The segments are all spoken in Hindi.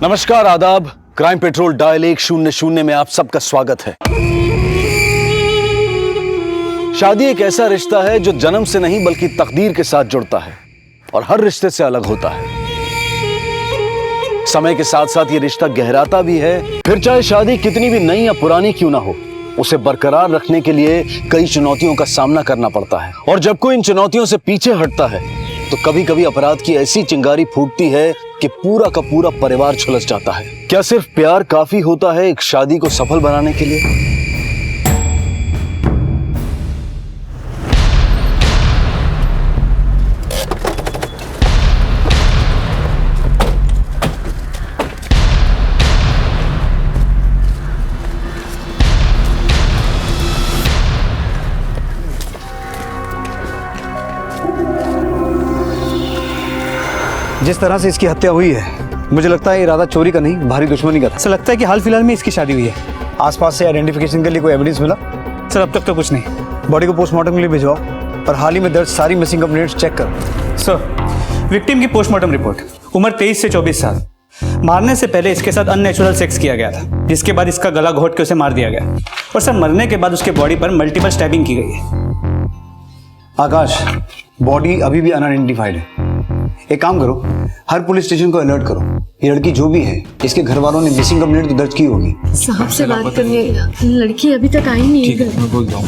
नमस्कार, आदाब। क्राइम पेट्रोल डायल 100 में आप सबका स्वागत है। शादी एक ऐसा रिश्ता है जो जन्म से नहीं बल्कि तकदीर के साथ जुड़ता है और हर रिश्ते से अलग होता है। समय के साथ साथ ये रिश्ता गहराता भी है। फिर चाहे शादी कितनी भी नई या पुरानी क्यों ना हो, उसे बरकरार रखने के लिए कई चुनौतियों का सामना करना पड़ता है। और जब कोई इन चुनौतियों से पीछे हटता है तो कभी कभी अपराध की ऐसी चिंगारी फूटती है कि पूरा का पूरा परिवार झुलस जाता है। क्या सिर्फ प्यार काफी होता है एक शादी को सफल बनाने के लिए? जिस तरह से इसकी हत्या हुई है, मुझे लगता है इरादा चोरी का नहीं, भारी दुश्मनी का था। सर लगता है कि हाल फिलहाल में इसकी शादी हुई है। आसपास से आइडेंटिफिकेशन के लिए कोई एविडेंस मिला? सर अब तक तो कुछ नहीं। बॉडी को पोस्टमार्टम के लिए भिजवाओ और हाल ही में दर्ज सारी मिसिंग कंप्लेंट्स चेक करो। सर विक्टिम की पोस्टमार्टम रिपोर्ट, उम्र 23 से 24 साल। मारने से पहले इसके साथ अननेचुरल सेक्स किया गया था, जिसके बाद इसका गला घोट के उसे मार दिया गया। और सर मरने के बाद उसके बॉडी पर मल्टीपल स्टैबिंग की गई है। आकाश, बॉडी अभी भी अनआइडेंटिफाइड है। एक काम करो, हर पुलिस स्टेशन को अलर्ट करो। ये लड़की जो भी है, इसके घर वालों ने मिसिंग कंप्लेंट तो दर्ज की होगी। साहब से बात करने, लड़की अभी तक आई नहीं है। मैं बोल दूँ।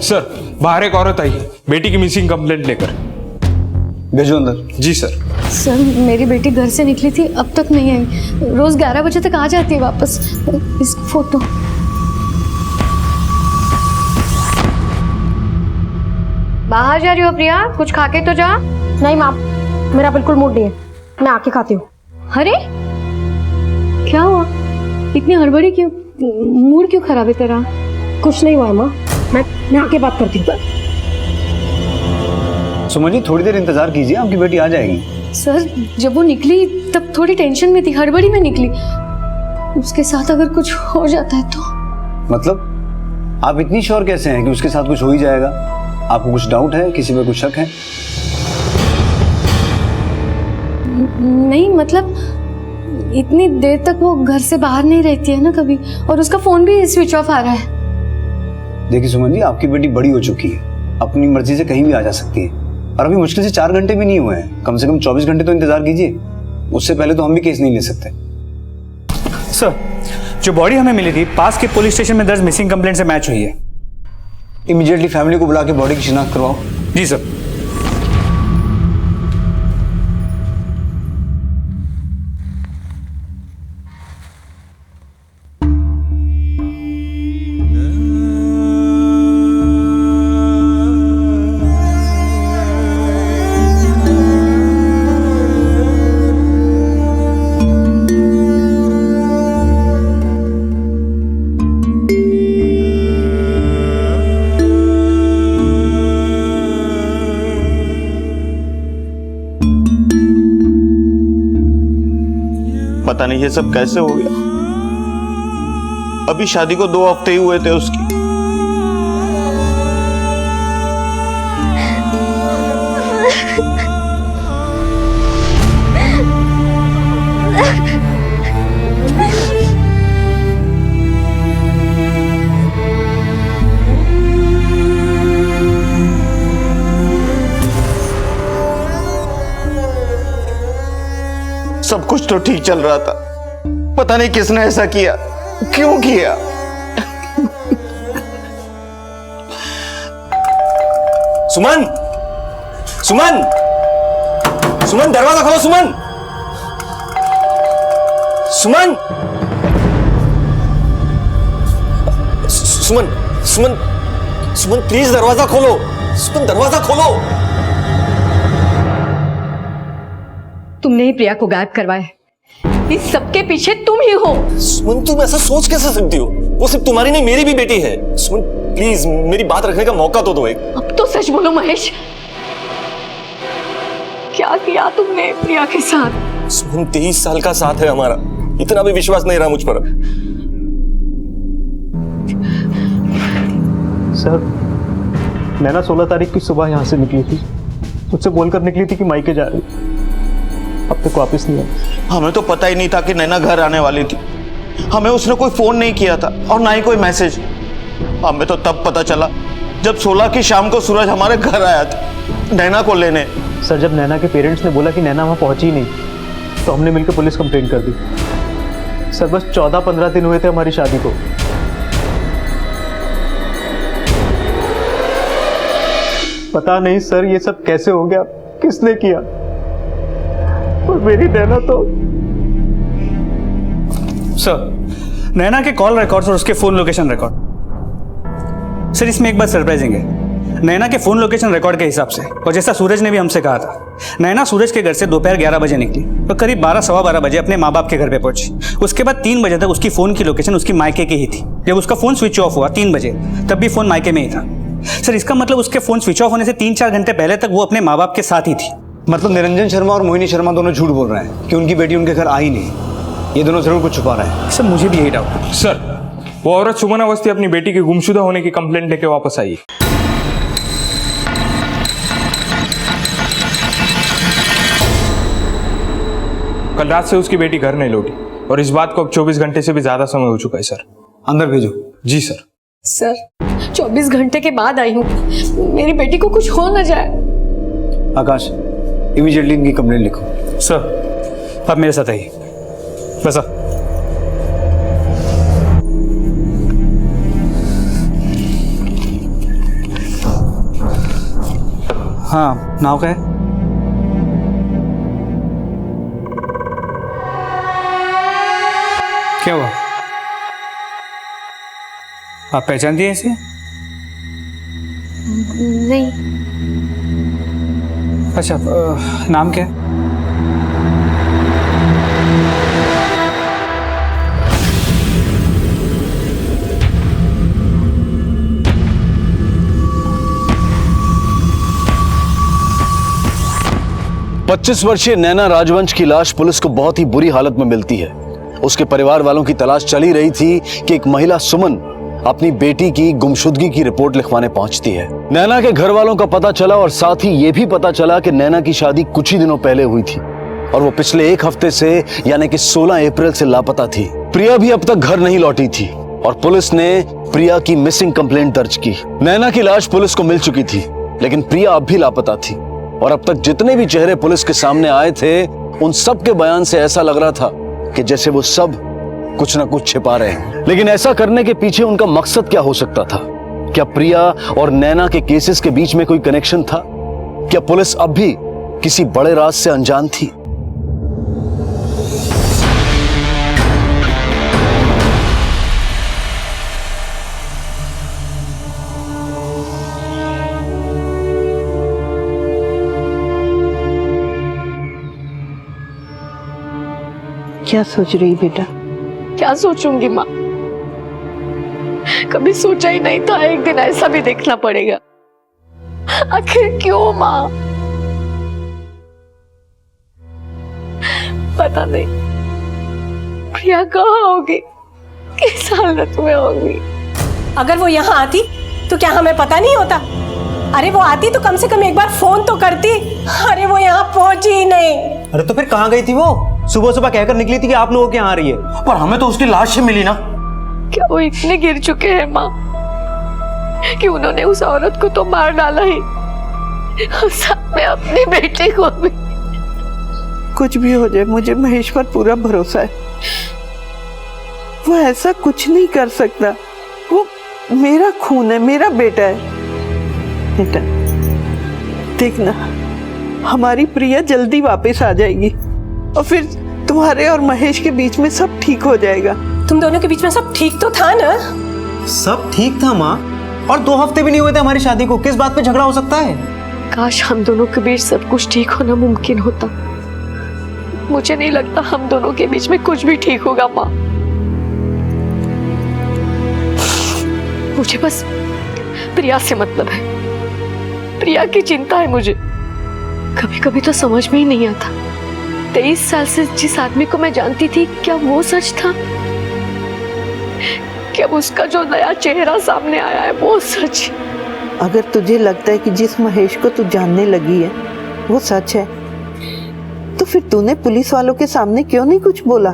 सर बाहर एक औरत आई है बेटी की मिसिंग कंप्लेंट लेकर। भेजो अंदर। जी सर। सर मेरी बेटी घर से निकली थी, अब तक नहीं आई। रोज 11 बजे तक आ जाती है वापस। इसकी फोटो। बाहर जा रही हो प्रिया? कुछ खा के तो जा। नहीं माँ, मेरा बिल्कुल मूड नहीं है, मैं आके खाती हूँ। अरे क्या हुआ, इतनी हड़बड़ी क्यों? मूड क्यों खराब है तेरा? कुछ नहीं हुआ है माँ, मैं आके बात करती हूँ। सुमन जी, थोड़ी देर इंतजार कीजिए, आपकी बेटी आ जाएगी। सर जब वो निकली तब थोड़ी टेंशन में थी, हड़बड़ी में निकली। उसके साथ अगर कुछ हो जाता है तो? मतलब आप इतनी श्योर कैसे हैं कि उसके साथ कुछ हो ही जाएगा? आपको कुछ डाउट है, किसी पे कुछ शक है? नहीं, मतलब इतनी देर तक वो घर से बाहर नहीं रहती है ना कभी, और उसका फोन भी स्विच ऑफ आ रहा है। देखिए सुमन जी, आपकी बेटी बड़ी हो चुकी है, अपनी मर्जी से कहीं भी आ जा सकती है। और अभी मुश्किल से 4 घंटे भी नहीं हुए हैं, कम से कम 24 घंटे तो इंतजार कीजिए। उससे पहले तो हम भी केस नहीं ले सकते। सर जो बॉडी हमें मिली थी पास के पुलिस स्टेशन में दर्ज मिसिंग कंप्लेंट से मैच हुई है। इमीडिएटली फैमिली को बुला के बॉडी की शिनाख्त करवाओ। जी सर। पता नहीं ये सब कैसे हो गया। अभी शादी को 2 हफ्ते ही हुए थे उसकी। सब कुछ तो ठीक चल रहा था, पता नहीं किसने ऐसा किया, क्यों किया। सुमन, सुमन, सुमन दरवाजा खोलो। सुमन, सुमन, सुमन, सुमन, सुमन प्लीज दरवाजा खोलो। सुमन दरवाजा खोलो। तुमने ही प्रिया को गायब करवाया। इस सबके पीछे तुम ही हो। सुमन तुम ऐसा सोच कैसे सकती हो? वो सिर्फ तुम्हारी नहीं मेरी भी बेटी है। सुमन प्लीज मेरी बात रखने का मौका तो दो एक। अब तो सच बोलो महेश, क्या किया तुमने प्रिया के साथ? सुमन 23 साल का साथ है हमारा, इतना भी विश्वास नहीं रहा मुझ पर। सर नैना 16 तारीख की सुबह यहाँ से निकली थी, मुझसे बोलकर निकली थी कि मायके जा रही, अब तक वापस नहीं आया। हमें तो पता ही नहीं था कि नैना घर आने वाली थी। हमें उसने कोई फोन नहीं किया था और ना ही कोई मैसेज। हमें तो तब पता चला जब 16 की शाम को सूरज हमारे घर आया था नैना को लेने। सर जब नैना के पेरेंट्स ने बोला कि नैना वहाँ पहुंची ही नहीं, तो हमने मिलकर पुलिस कंप्लेंट कर दी। सर बस 14-15 दिन हुए थे हमारी शादी को। पता नहीं सर ये सब कैसे हो गया, किसने किया, और मेरी नैना तो। सर नैना के कॉल रिकॉर्ड्स और उसके फोन लोकेशन रिकॉर्ड। सर इसमें एक बात सरप्राइजिंग है, नैना के फोन लोकेशन रिकॉर्ड के हिसाब से और जैसा सूरज ने भी हमसे कहा था, नैना सूरज के घर से दोपहर 11 बजे निकली और करीब 12-12:15 बजे अपने माँ बाप के घर पे पहुंची। उसके बाद 3 बजे तक उसकी फोन की लोकेशन उसकी मायके की ही थी। जब उसका फोन स्विच ऑफ हुआ 3 बजे, तब भी फोन मायके में ही था। सर इसका मतलब उसके फोन स्विच ऑफ होने से 3-4 घंटे पहले तक वो अपने माँ बाप के साथ ही थी। मतलब निरंजन शर्मा और मोहिनी शर्मा दोनों झूठ बोल रहे हैं कि उनकी बेटी उनके घर आई नहीं। ये दोनों जरूर कुछ छुपा रहे हैं। सर मुझे भी यही डाउट है। सर वो औरत सुमन अवस्थी अपनी बेटी के गुमशुदा होने की कंप्लेंट लेके वापस आई। कल रात से उसकी बेटी घर नहीं लौटी और इस बात को अब 24 घंटे से भी ज्यादा समय हो चुका है सर। अंदर भेजो। जी सर। सर 24 घंटे के बाद आई हूँ, मेरी बेटी को कुछ हो ना जाए। आकाश इमीडिएटली इनकी कंप्लेंट लिखो। सर आप मेरे साथ आइए। बस हाँ नाव क्या है? क्या हुआ? आप पहचानती हैं इसे? नहीं। अच्छा नाम क्या है? पच्चीस वर्षीय नैना राजवंश की लाश पुलिस को बहुत ही बुरी हालत में मिलती है। उसके परिवार वालों की तलाश चल ही रही थी कि एक महिला सुमन अपनी बेटी की गुमशुदगी की रिपोर्ट लिखवाने पहुंचती है। नैना के घर वालों का पता चला और साथ ही यह भी पता चला कि नैना की शादी कुछ ही दिनों पहले हुई थी और वो पिछले 1 हफ्ते से यानी कि 16 अप्रैल से लापता थी। प्रिया भी अब तक घर नहीं लौटी थी और पुलिस ने प्रिया की मिसिंग कंप्लेंट दर्ज की। नैना की लाश पुलिस को मिल चुकी थी, लेकिन प्रिया अब भी लापता थी और अब तक जितने भी चेहरे पुलिस के सामने आए थे, उन सब के बयान से ऐसा लग रहा था कि जैसे वो सब कुछ ना कुछ छिपा रहे हैं। लेकिन ऐसा करने के पीछे उनका मकसद क्या हो सकता था? क्या प्रिया और नैना के केसेस के बीच में कोई कनेक्शन था? क्या पुलिस अब भी किसी बड़े राज से अनजान थी? क्या सोच रही बेटा? क्या सोचूंगी माँ, कभी सोचा ही नहीं था एक दिन ऐसा भी देखना पड़ेगा। आखिर क्यों माँ? पता नहीं प्रिया कहाँ होगी, किस हालत में होगी। अगर वो यहाँ आती तो क्या हमें पता नहीं होता? अरे वो आती तो कम से कम एक बार फोन तो करती। अरे वो यहाँ पहुंची ही नहीं। अरे तो फिर कहाँ गई थी वो? सुबह सुबह कहकर निकली थी कि आप लोगों के यहाँ आ रही है, पर हमें तो उसकी लाश ही मिली ना। क्या वो इतने गिर चुके हैं माँ कि उन्होंने उस औरत को तो मार डाला ही, और साथ में अपनी बेटी को भी। कुछ भी हो जाए मुझे महेश पर पूरा भरोसा है। वो ऐसा कुछ नहीं कर सकता। वो मेरा खून है, मेरा बेटा है। बेटा देखना, हमारी प्रिया जल्दी वापस आ जाएगी और फिर तुम्हारे और महेश के बीच में सब ठीक हो जाएगा। तुम दोनों के बीच में सब ठीक तो था ना? सब ठीक था माँ, और 2 हफ्ते भी नहीं हुए थे हमारी शादी को, किस बात पे झगड़ा हो सकता है? काश हम दोनों के बीच सब कुछ ठीक होना मुमकिन होता। मुझे नहीं लगता हम दोनों के बीच में कुछ भी ठीक होगा माँ। मुझे बस प्रिया से मतलब है, प्रिया की चिंता है मुझे। कभी कभी तो समझ में ही नहीं आता, 23 साल से जिस आदमी को मैं जानती थी, क्या वो सच था? क्या उसका जो नया चेहरा सामने आया है वो सच? अगर तुझे लगता है कि जिस महेश को तू जानने लगी है वो सच है, तो फिर तूने पुलिस वालों के सामने क्यों नहीं कुछ बोला?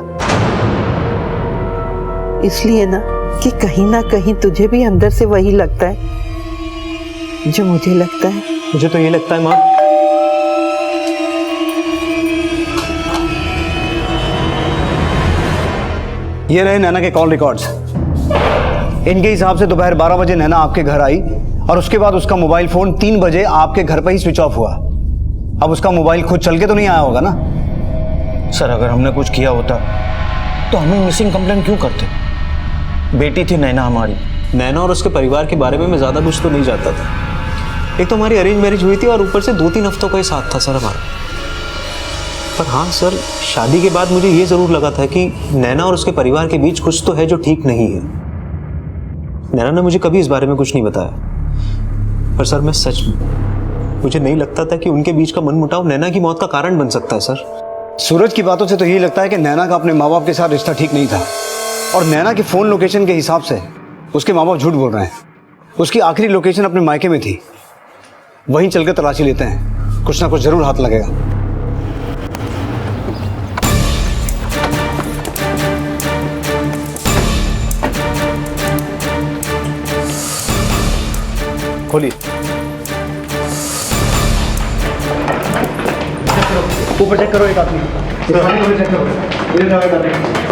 इसलिए ना कि कहीं ना कहीं तुझे भी अंदर से वही लगता है जो मुझे लगता है। मुझे तो ये लगता है माँ, ये रहे नैना के कॉल रिकॉर्ड्स। इनके हिसाब से दोपहर 12 बजे नैना आपके घर आई और उसके बाद उसका मोबाइल फोन 3 बजे आपके घर पर ही स्विच ऑफ हुआ। अब उसका मोबाइल खुद चल के तो नहीं आया होगा ना? सर अगर हमने कुछ किया होता तो हमें मिसिंग कंप्लेंट क्यों करते? बेटी थी नैना हमारी। नैना और उसके परिवार के बारे में मैं ज़्यादा कुछ तो नहीं जानता था। एक तो हमारी अरेंज मैरिज हुई थी और ऊपर से 2-3 हफ्तों का ही साथ था सर हमारा। पर हाँ सर, शादी के बाद मुझे ये ज़रूर लगा था कि नैना और उसके परिवार के बीच कुछ तो है जो ठीक नहीं है। नैना ने मुझे कभी इस बारे में कुछ नहीं बताया, पर सर मैं सच में मुझे नहीं लगता था कि उनके बीच का मनमुटाव नैना की मौत का कारण बन सकता है सर। सूरज की बातों से तो यही लगता है कि नैना का अपने माँ बाप के साथ रिश्ता ठीक नहीं था और नैना के फोन लोकेशन के हिसाब से उसके माँ बाप झूठ बोल रहे हैं। उसकी आखिरी लोकेशन अपने मायके में थी, वहीं चलकर तलाशी लेते हैं, कुछ ना कुछ जरूर हाथ लगेगा। खोलिए। ऊपर चेक करो, एक आदमी चेक करो।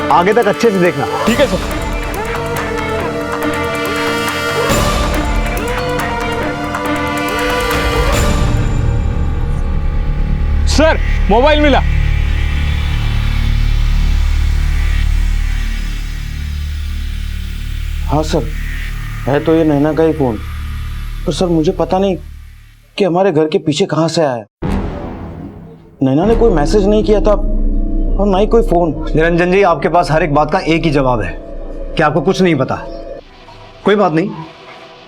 आगे तक अच्छे से देखना। ठीक है सर। सर मोबाइल मिला। हाँ सर, है तो ये नैना का ही फोन, पर सर मुझे पता नहीं कि हमारे घर के पीछे कहाँ से आया। नैना ने कोई मैसेज नहीं किया था और ना ही कोई फोन। निरंजन जी, आपके पास हर एक बात का एक ही जवाब है कि आपको कुछ नहीं पता। कोई बात नहीं,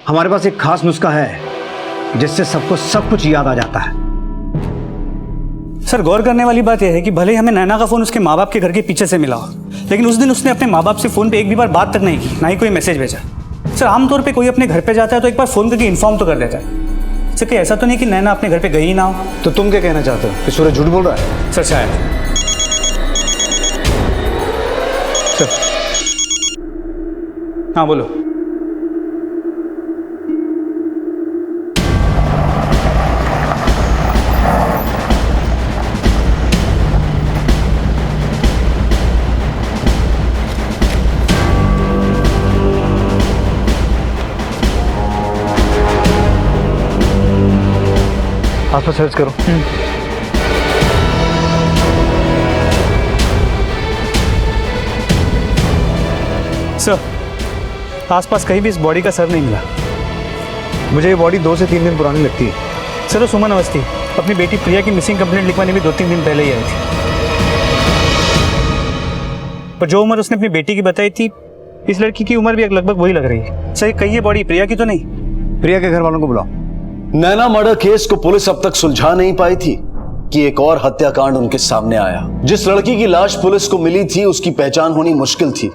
हमारे पास एक खास नुस्खा है जिससे सबको सब कुछ याद आ जाता है। सर गौर करने वाली बात यह है कि भले ही हमें नैना का फोन उसके माँ बाप के घर के पीछे से मिला हो, लेकिन उस दिन उसने अपने माँ बाप से फोन पे एक भी बार बात तक नहीं की, ना ही कोई मैसेज भेजा। सर आमतौर पे कोई अपने घर पे जाता है तो एक बार फोन करके इन्फॉर्म तो कर देता है। सर कहीं ऐसा तो नहीं कि नैना अपने घर पे गई ही ना हो? तो तुम क्या कहना चाहते हो कि सूरज झूठ बोल रहा है? सर शायद। हाँ बोलो। आसपास सर्च करो। सर आसपास कहीं भी इस बॉडी का सर नहीं मिला। मुझे ये बॉडी 2 से 3 दिन पुरानी लगती है। सर वो सुमन अवस्थी अपनी बेटी प्रिया की मिसिंग कंप्लेंट लिखवाने भी 2-3 दिन पहले ही आई थी, पर जो उम्र उसने अपनी बेटी की बताई थी, इस लड़की की उम्र भी लगभग वही लग रही है। सर कहीं ये बॉडी प्रिया की तो नहीं? प्रिया के घर वालों को बुलाओ। नैना मर्डर केस को पुलिस अब तक सुलझा नहीं पाई थी कि एक और हत्याकांड उनके सामने आया। जिस लड़की की लाश पुलिस को मिली थी उसकी पहचान होनी मुश्किल थी,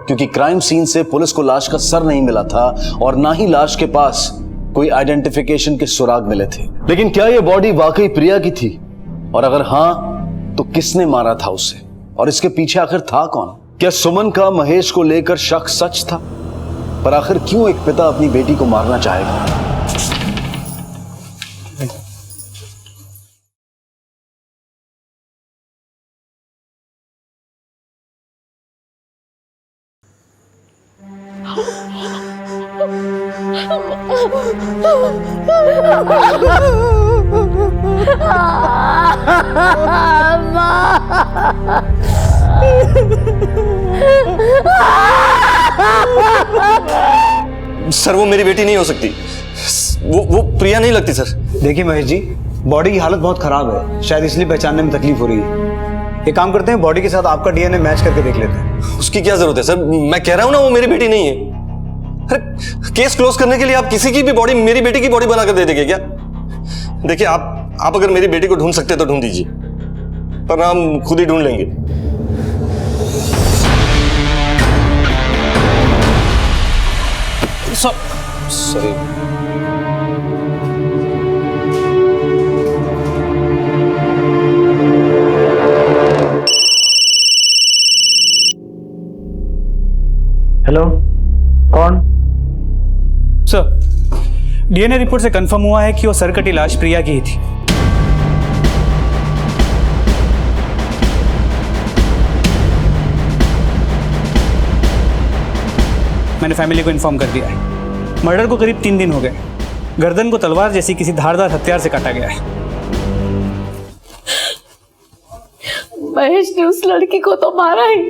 क्योंकि क्राइम सीन से पुलिस को लाश का सर नहीं मिला था और ना ही लाश के पास कोई आइडेंटिफिकेशन के सुराग मिले थे। लेकिन क्या यह बॉडी वाकई प्रिया की थी? और अगर हां तो किसने मारा था उसे? और इसके पीछे आखिर था कौन? क्या सुमन का महेश को लेकर शक सच था? पर आखिर क्यों एक पिता अपनी बेटी को मारना चाहेगा? सर वो मेरी बेटी नहीं हो सकती, वो प्रिया नहीं लगती सर। देखिए महेश जी, बॉडी की हालत बहुत खराब है, शायद इसलिए पहचानने में तकलीफ हो रही है। एक काम करते हैं, बॉडी के साथ आपका डीएनए मैच करके देख लेते हैं। उसकी क्या जरूरत है सर? मैं कह रहा हूं ना वो मेरी बेटी नहीं है। अरे केस क्लोज करने के लिए आप किसी की भी बॉडी मेरी बेटी की बॉडी बनाकर दे देंगे क्या? देखिए आप अगर मेरी बेटी को ढूंढ सकते तो ढूंढ दीजिए, पर हम खुद ही ढूंढ लेंगे। सॉरी। हेलो, कौन? सर, डीएनए रिपोर्ट से कंफर्म हुआ है कि वो सर कटी लाश प्रिया की ही थी। मैंने फैमिली को इन्फॉर्म कर दिया है। मर्डर को करीब 3 दिन हो गए। गर्दन को तलवार जैसी किसी धारदार हथियार से काटा गया है। महेश ने उस लड़की को तो मारा ही,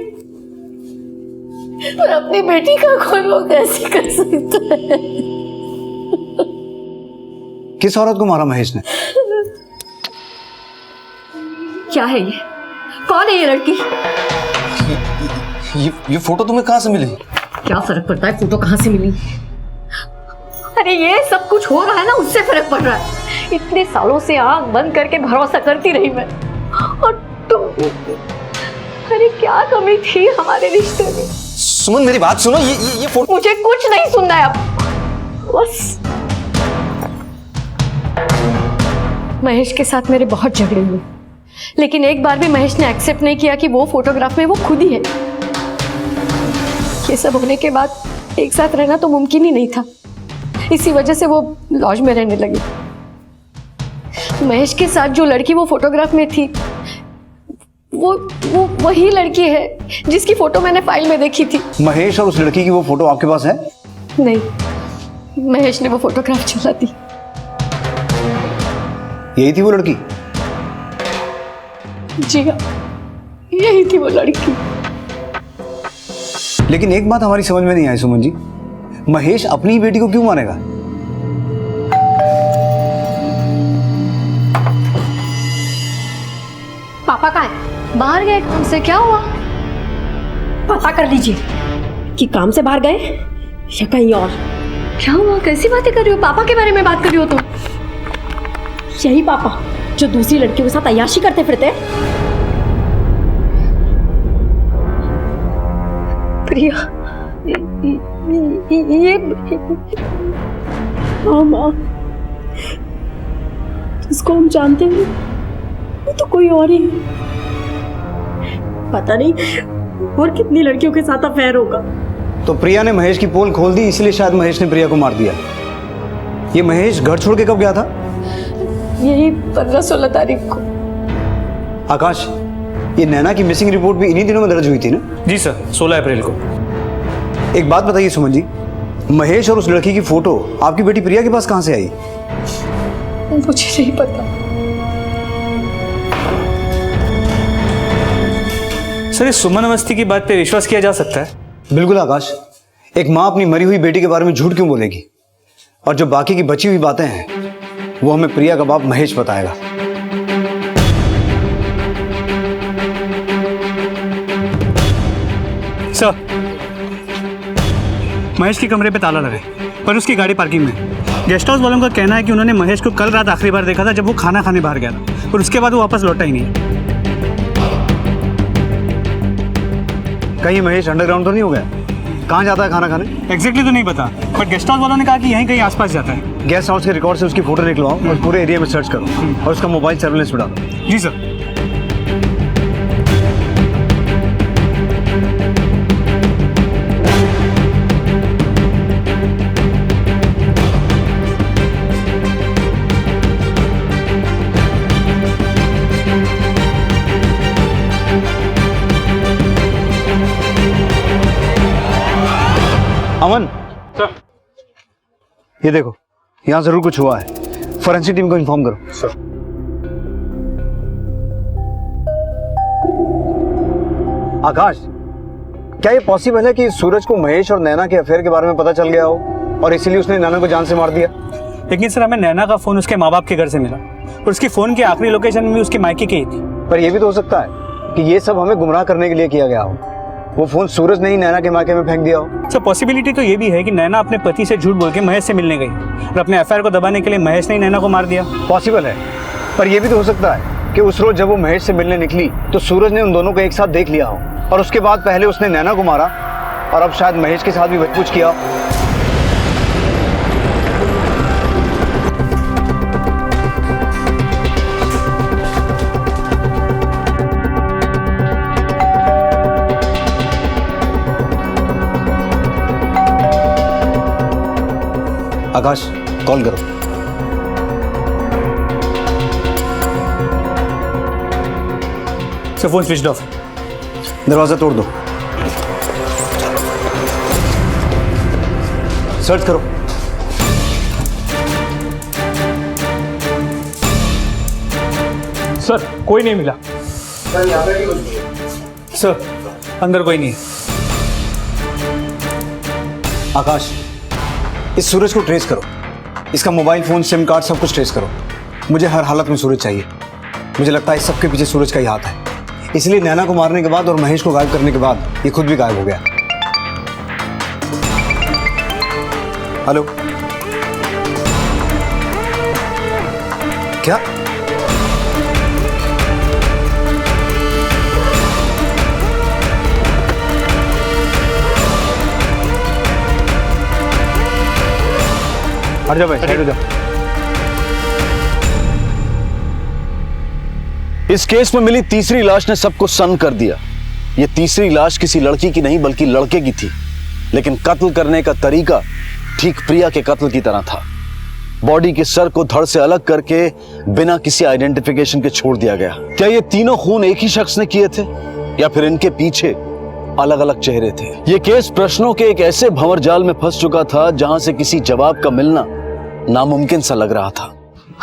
पर अपनी बेटी का खून वो कैसे कर सकता है? किस औरत को मारा महेश ने? क्या है ये? कौन है ये लड़की? ये फोटो तुम्हें कहां से मिली? क्या फर्क पड़ता है फोटो कहां से मिली? अरे ये सब कुछ हो रहा है ना, उससे फर्क पड़ रहा है। इतने सालों से आंख बंद करके भरोसा करती रही मैं, और तुम, अरे क्या कमी थी हमारे रिश्ते में? सुमन मेरी बात सुनो, ये फोटो। मुझे कुछ नहीं सुनना है अब, बस। महेश के साथ मेरे बहुत झगड़े हुए, लेकिन एक बार भी महेश ने एक्सेप्ट नहीं किया कि वो फोटोग्राफ में वो खुद ही है। ये सब होने के बाद एक साथ रहना तो मुमकिन ही नहीं था। इसी वजह से वो लॉज में रहने लगी। महेश के साथ जो लड़की वो फोटोग्राफ में थी, वो वही लड़की है जिसकी फोटो मैंने फाइल में देखी थी। महेश और उस लड़की की वो फोटो आपके पास है? नहीं, महेश ने वो फोटोग्राफ चला दी। यही थी वो लड़की? जी हाँ, यही थी वो लड़की। लेकिन एक बात हमारी समझ में नहीं आई सुमन जी, महेश अपनी बेटी को क्यों मारेगा? पापा कहाँ है? बाहर गए काम से। क्या हुआ? पता कर लीजिए कि काम से बाहर गए या कहीं और। क्या हुआ? कैसी बातें कर रही हो? पापा के बारे में बात कर रही हो तुम? यही पापा जो दूसरी लड़कियों के साथ अय्याशी करते फिरते। प्रिया, ये माँ, जिसको हम जानते हैं वो तो कोई और ही है। पता नहीं और कितनी लड़कियों के साथ अफेयर होगा। तो प्रिया ने महेश की पोल खोल दी, इसलिए शायद महेश ने प्रिया को मार दिया। ये महेश घर छोड़ के कब गया था? यही 15-16 तारीख को। आकाश, ये नैना की मिसिंग रिपोर्ट भी इन्हीं दिनों में दर्ज हुई थी ना? जी सर, 16 अप्रैल को। एक बात बताइए सुमन जी, महेश और उस लड़की की फोटो आपकी बेटी प्रिया के पास कहां से आई? मुझे नहीं पता सर। इस सुमन अवस्थी की बात पे विश्वास किया जा सकता है? बिल्कुल आकाश, एक माँ अपनी मरी हुई बेटी के बारे में झूठ क्यों बोलेगी? और जो बाकी की बची हुई बातें हैं वो हमें प्रिया का बाप महेश बताएगा। सर, महेश के कमरे पे ताला लगा है, पर उसकी गाड़ी पार्किंग में है। गेस्ट हाउस वालों का कहना है कि उन्होंने महेश को कल रात आखिरी बार देखा था जब वो खाना खाने बाहर गया था, और उसके बाद वो वापस लौटा ही नहीं। कहीं महेश अंडरग्राउंड तो नहीं हो गया? कहाँ जाता है खाना खाने? एग्जैक्टली तो नहीं पता, बट गेस्ट हाउस वालों ने कहा कि यहीं कहीं आसपास जाता है। गेस्ट हाउस के रिकॉर्ड से उसकी फोटो निकलवाओ और पूरे एरिया में सर्च करो और उसका मोबाइल सर्विलेंस पे डालो। जी सर। अमन सर, ये देखो, यहाँ जरूर कुछ हुआ है। फोरेंसिक टीम को इन्फॉर्म करो। सर। आकाश, क्या ये पॉसिबल है कि सूरज को महेश और नैना के अफेयर के बारे में पता चल गया हो और इसीलिए उसने नैना को जान से मार दिया? लेकिन सर, हमें नैना का फोन उसके माँ बाप के घर से मिला और उसकी फोन की आखिरी लोकेशन भी उसके मायके की ही थी। पर यह भी तो हो सकता है कि ये सब हमें गुमराह करने के लिए किया गया हो। वो फोन सूरज ने ही नैना के मायके में फेंक दिया हो। सर पॉसिबिलिटी तो ये भी है कि नैना अपने पति से झूठ बोल के महेश से मिलने गई और अपने एफआईआर को दबाने के लिए महेश ने ही नैना को मार दिया। पॉसिबल है, पर यह भी तो हो सकता है कि उस रोज जब वो महेश से मिलने निकली तो सूरज ने उन दोनों को एक साथ देख लिया हो और उसके बाद पहले उसने नैना को मारा और अब शायद महेश के साथ भी वही कुछ किया हो। आकाश, कॉल करो। Sir phone switch off. दरवाजा तोड़ दो। सर्च करो। सर कोई नहीं मिला। सर अंदर कोई नहीं है। आकाश, इस सूरज को ट्रेस करो। इसका मोबाइल फोन, सिम कार्ड, सब कुछ ट्रेस करो। मुझे हर हालत में सूरज चाहिए। मुझे लगता है इस सबके पीछे सूरज का ही हाथ है। इसलिए नैना को मारने के बाद और महेश को गायब करने के बाद ये खुद भी गायब हो गया। हेलो, क्या? हट जाओ भाई, साइड हो जाओ। इस केस में मिली तीसरी लाश ने सबको सन्न कर दिया। यह तीसरी लाश किसी लड़की की नहीं बल्कि लड़के की थी, लेकिन कत्ल करने का तरीका ठीक प्रिया के कत्ल की तरह था। बॉडी के सर को धड़ से अलग करके बिना किसी आइडेंटिफिकेशन के छोड़ दिया गया। क्या ये तीनों खून एक ही शख्स ने किए थे या फिर इनके पीछे अलग अलग चेहरे थे? ये केस प्रश्नों के एक ऐसे भंवर जाल में फंस चुका था जहां से किसी जवाब का मिलना नामुमकिन सा लग रहा था।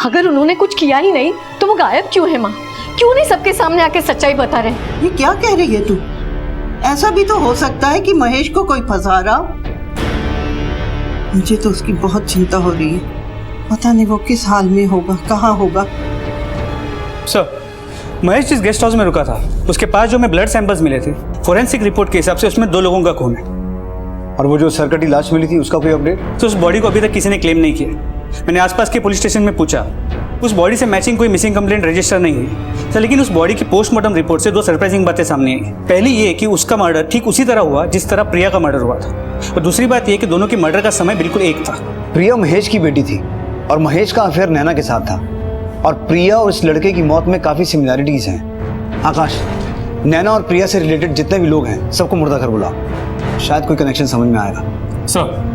अगर उन्होंने कुछ किया ही नहीं तो वो गायब क्यों है माँ? क्यों नहीं सबके सामने आके सच्चाई बता रहे? ये क्या कह रही है तू? ऐसा भी तो हो सकता है कि महेश को कोई फंसा रहा। मुझे तो उसकी बहुत चिंता हो रही है। पता नहीं वो किस हाल में होगा, कहाँ होगा। सर महेश जिस गेस्ट हाउस में रुका था उसके पास जो में ब्लड सैंपल्स मिले थे, फोरेंसिक रिपोर्ट के हिसाब से उसमें 2 लोगों का खून है। और वो जो सरकटी लाश मिली थी उसका कोई अपडेट? तो उस बॉडी को अभी तक किसी ने क्लेम नहीं किया। मैंने आसपास के पुलिस स्टेशन में पूछा, उस बॉडी से मैचिंग कोई मिसिंग कंप्लेंट रजिस्टर नहीं हुई। सर लेकिन उस बॉडी की पोस्टमार्टम रिपोर्ट से 2 सरप्राइजिंग बातें सामने आई। पहली ये कि उसका मर्डर ठीक उसी तरह हुआ जिस तरह प्रिया का मर्डर हुआ था, और दूसरी बात ये कि दोनों के मर्डर का समय बिल्कुल एक था। प्रिया महेश की बेटी थी और महेश का अफेयर नैना के साथ था, और प्रिया और इस लड़के की मौत में काफी सिमिलैरिटीज हैं। आकाश, नैना और प्रिया से रिलेटेड जितने भी लोग हैं सबको मुर्दा कर बुला, शायद कोई कनेक्शन समझ में आएगा। सर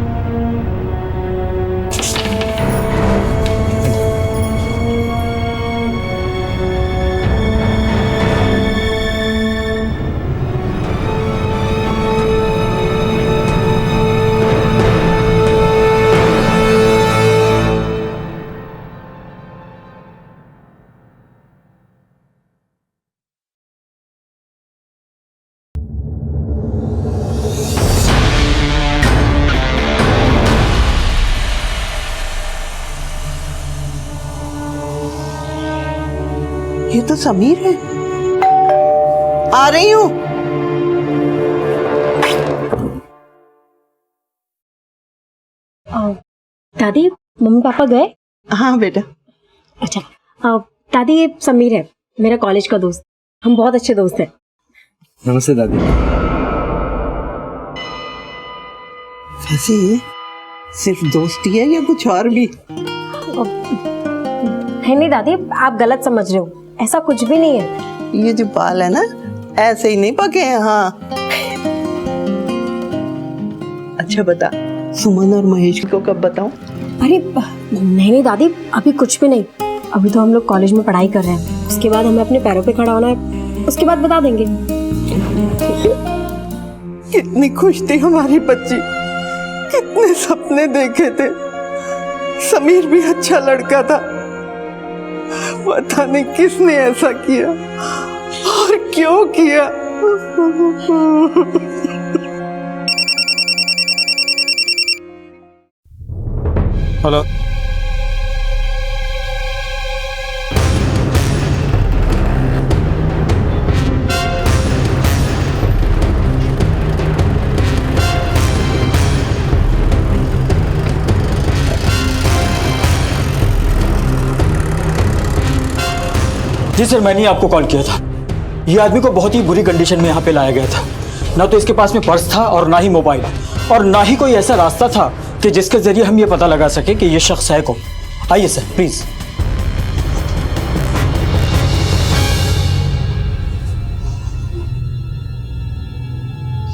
ये तो समीर है। आ रही हूँ। दादी मम्मी पापा गए? हाँ बेटा। अच्छा दादी ये समीर है, मेरा कॉलेज का दोस्त। हम बहुत अच्छे दोस्त हैं। नमस्ते दादी। वैसे सिर्फ दोस्ती है या कुछ और भी? नहीं दादी, आप गलत समझ रहे हो, ऐसा कुछ भी नहीं है। ये जो बाल है ना, ऐसे ही नहीं पके हैं। हाँ अच्छा बता, सुमन और महेश को कब बताऊं? अरे नहीं दादी, अभी कुछ भी नहीं। अभी तो हम लोग कॉलेज में पढ़ाई कर रहे हैं, उसके बाद हमें अपने पैरों पे खड़ा होना है, उसके बाद बता देंगे। कितनी खुश थी हमारी बच्ची, कितने सपने देखे थे। समीर भी अच्छा लड़का था, पता नहीं किसने ऐसा किया और क्यों किया। हेलो, जी सर, मैंने ही आपको कॉल किया था। ये आदमी को बहुत ही बुरी कंडीशन में यहाँ पे लाया गया था। ना तो इसके पास में पर्स था और ना ही मोबाइल, और ना ही कोई ऐसा रास्ता था कि जिसके जरिए हम ये पता लगा सके कि ये शख्स है कौन। आइए सर प्लीज।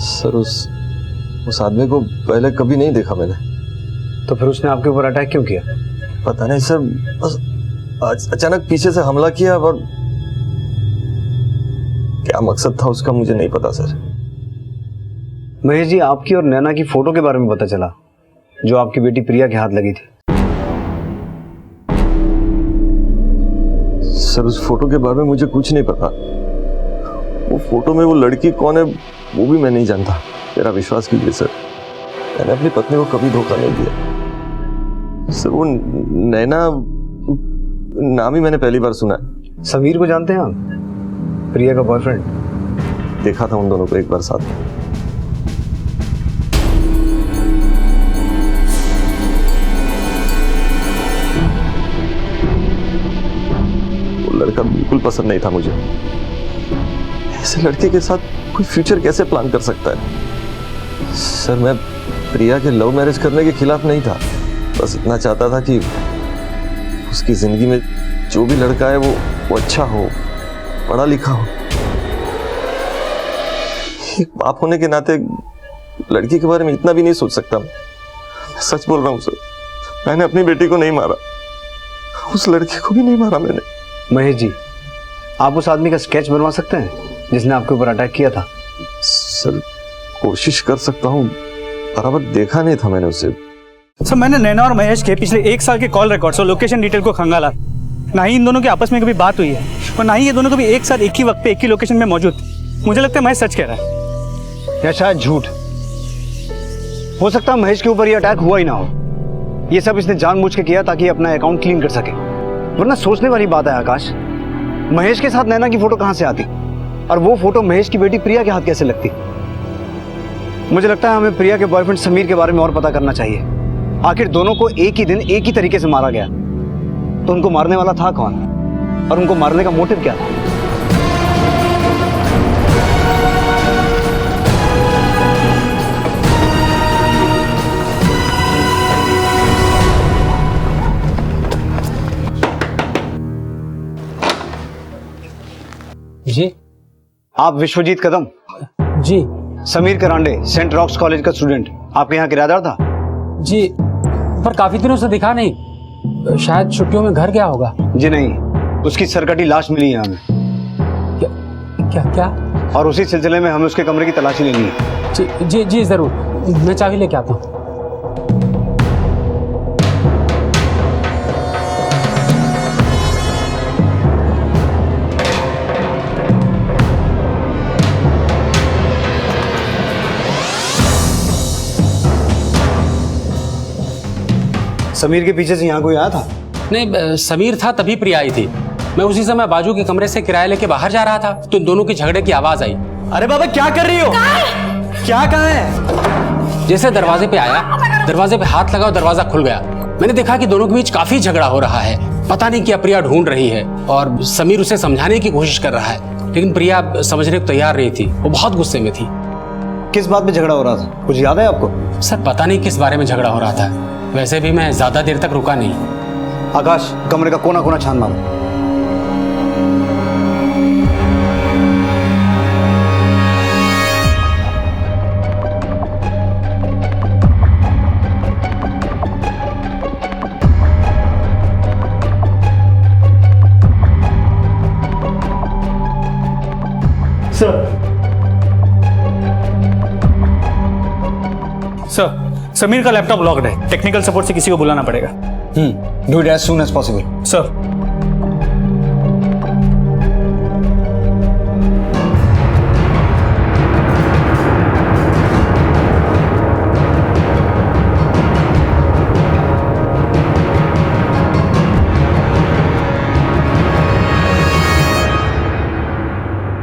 सर उस आदमी को पहले कभी नहीं देखा मैंने। तो फिर उसने आपके ऊपर अटैक क्यों किया? पता नहीं सर, बस अचानक पीछे से हमला किया, और क्या मकसद था उसका मुझे नहीं पता सर। महेश जी, आपकी और नैना की फोटो के बारे में पता चला जो आपकी बेटी प्रिया के हाथ लगी थी। सर उस फोटो के बारे में मुझे कुछ नहीं पता। वो फोटो में वो लड़की कौन है वो भी मैं नहीं जानता। मेरा विश्वास कीजिए सर, मैंने अपनी पत्नी को कभी धोखा नहीं दिया। सर वो नैना नाम ही मैंने पहली बार सुना है। समीर को जानते हैं आप? प्रिया का बॉयफ्रेंड। देखा था उन दोनों को एक बार साथ में। वो लड़का बिल्कुल पसंद नहीं था मुझे। ऐसे लड़के के साथ कोई फ्यूचर कैसे प्लान कर सकता है? सर मैं प्रिया के लव मैरिज करने के खिलाफ नहीं था, बस इतना चाहता था कि उसकी जिंदगी में जो भी लड़का है वो अच्छा हो, पढ़ा लिखा हो। एक बाप होने के नाते लड़की के बारे में इतना भी नहीं सोच सकता। मैं सच बोल रहा हूँ सर, मैंने अपनी बेटी को नहीं मारा, उस लड़के को भी नहीं मारा मैंने। महेश जी, आप उस आदमी का स्केच बनवा सकते हैं जिसने आपके ऊपर अटैक किया था? सर कोशिश कर सकता हूँ, बराबर देखा नहीं था मैंने उसे। सर मैंने नैना और महेश के पिछले 1 साल के कॉल रिकॉर्ड्स और लोकेशन डिटेल को खंगाला। ना ही इन दोनों के आपस में कभी बात हुई है, और ना ही ये दोनों कभी एक साथ एक ही वक्त पे एक ही लोकेशन में मौजूद थे। मुझे लगता है महेश सच कह रहा है या शायद झूठ। हो सकता है महेश के ऊपर ये अटैक हुआ ही ना हो। ये सब इसने जानबूझ के किया ताकि अपना अकाउंट क्लीन कर सके। वरना सोचने वाली बात है आकाश, महेश के साथ नैना की फोटो कहां से आती, और वो फोटो महेश की बेटी प्रिया के हाथ कैसे लगती? मुझे लगता है हमें प्रिया के बॉयफ्रेंड समीर के बारे में और पता करना चाहिए। आखिर दोनों को एक ही दिन एक ही तरीके से मारा गया, तो उनको मारने वाला था कौन, और उनको मारने का मोटिव क्या था? जी आप विश्वजीत कदम? जी। Sameer Karande, Saint rocks college का स्टूडेंट, आपके यहाँ किराएदार था? जी, पर काफी दिनों से दिखा नहीं, शायद छुट्टियों में घर गया होगा। जी नहीं, उसकी सरकटी लाश मिली है हमें। क्या क्या? और उसी सिलसिले में हमें उसके कमरे की तलाशी लेनी है। जी जी जी जरूर, मैं चाबी लेके आता हूँ। समीर के पीछे से यहाँ कोई आया था? नहीं, समीर था तभी प्रिया आई थी। मैं उसी समय बाजू के कमरे से किराया लेके बाहर जा रहा था, तो दोनों की झगड़े की आवाज आई। अरे बाबा क्या कर रही हो? क्या कहा है? जैसे दरवाजे पे आया, दरवाजे पे हाथ लगा और दरवाजा खुल गया। मैंने देखा कि दोनों के बीच काफी झगड़ा हो रहा है। पता नहीं क्या प्रिया ढूंढ रही है, और समीर उसे समझाने की कोशिश कर रहा है, लेकिन प्रिया समझने को तैयार नहीं थी। वो बहुत गुस्से में थी। किस बात पे झगड़ा हो रहा था, कुछ याद है आपको? सर पता नहीं किस बारे में झगड़ा हो रहा था। वैसे भी मैं ज्यादा देर तक रुका नहीं। आकाश, कमरे का कोना कोना छान मारो। सर, समीर का लैपटॉप लॉक्ड है। टेक्निकल सपोर्ट से किसी को बुलाना पड़ेगा। Do it as soon as possible. Sir.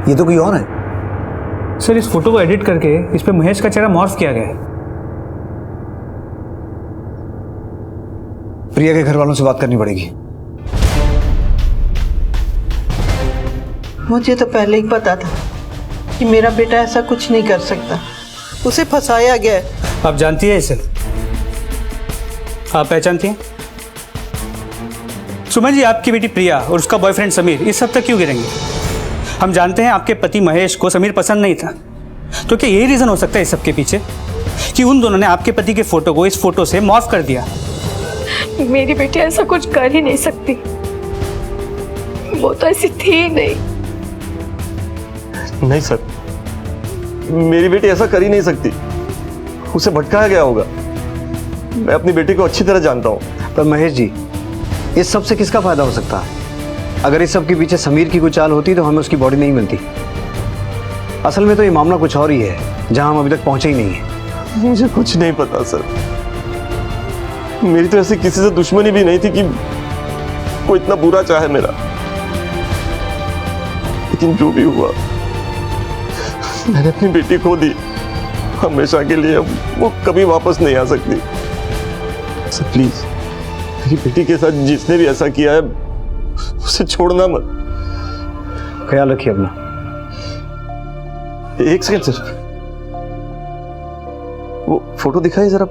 ये तो कोई और है। सर इस फोटो को एडिट करके इस पे महेश का चेहरा मॉर्फ किया गया है। प्रिया के घर वालों से बात करनी पड़ेगी। मुझे तो पहले ही पता था कि मेरा बेटा ऐसा कुछ नहीं कर सकता, उसे फंसाया गया है। आप जानती है इसे? आप पहचानती हैं? सुमन जी, आपकी बेटी प्रिया और उसका बॉयफ्रेंड समीर इस सब तक क्यों गिरेंगे? हम जानते हैं आपके पति महेश को समीर पसंद नहीं था, तो क्या यही रीजन हो सकता है इस सब के पीछे कि उन दोनों ने आपके पति के फोटो को इस फोटो से मॉर्फ कर दिया? मेरी बेटी ऐसा कुछ कर ही नहीं सकती, वो तो ऐसी थी ही नहीं। नहीं सर, मेरी बेटी ऐसा कर ही नहीं सकती, उसे भटकाया गया होगा। मैं अपनी बेटी को अच्छी तरह जानता हूं। पर महेश जी, इस सब से किसका फायदा हो सकता है? अगर इस सब के पीछे समीर की कोई चाल होती तो हमें उसकी बॉडी नहीं मिलती। असल में तो ये मामला कुछ और ही है, जहां हम अभी तक पहुंचे ही नहीं है। मुझे कुछ नहीं पता सर, मेरी तो ऐसी किसी से दुश्मनी भी नहीं थी कि कोई इतना बुरा चाहे मेरा। लेकिन जो भी हुआ, मैंने अपनी बेटी खो दी हमेशा के लिए। वो कभी वापस नहीं आ सकती। सर प्लीज, मेरी बेटी के साथ जिसने भी ऐसा किया है उसे छोड़ना मत। ख्याल रखिए अपना। एक सेकंड सर, वो फोटो दिखाइए जरा।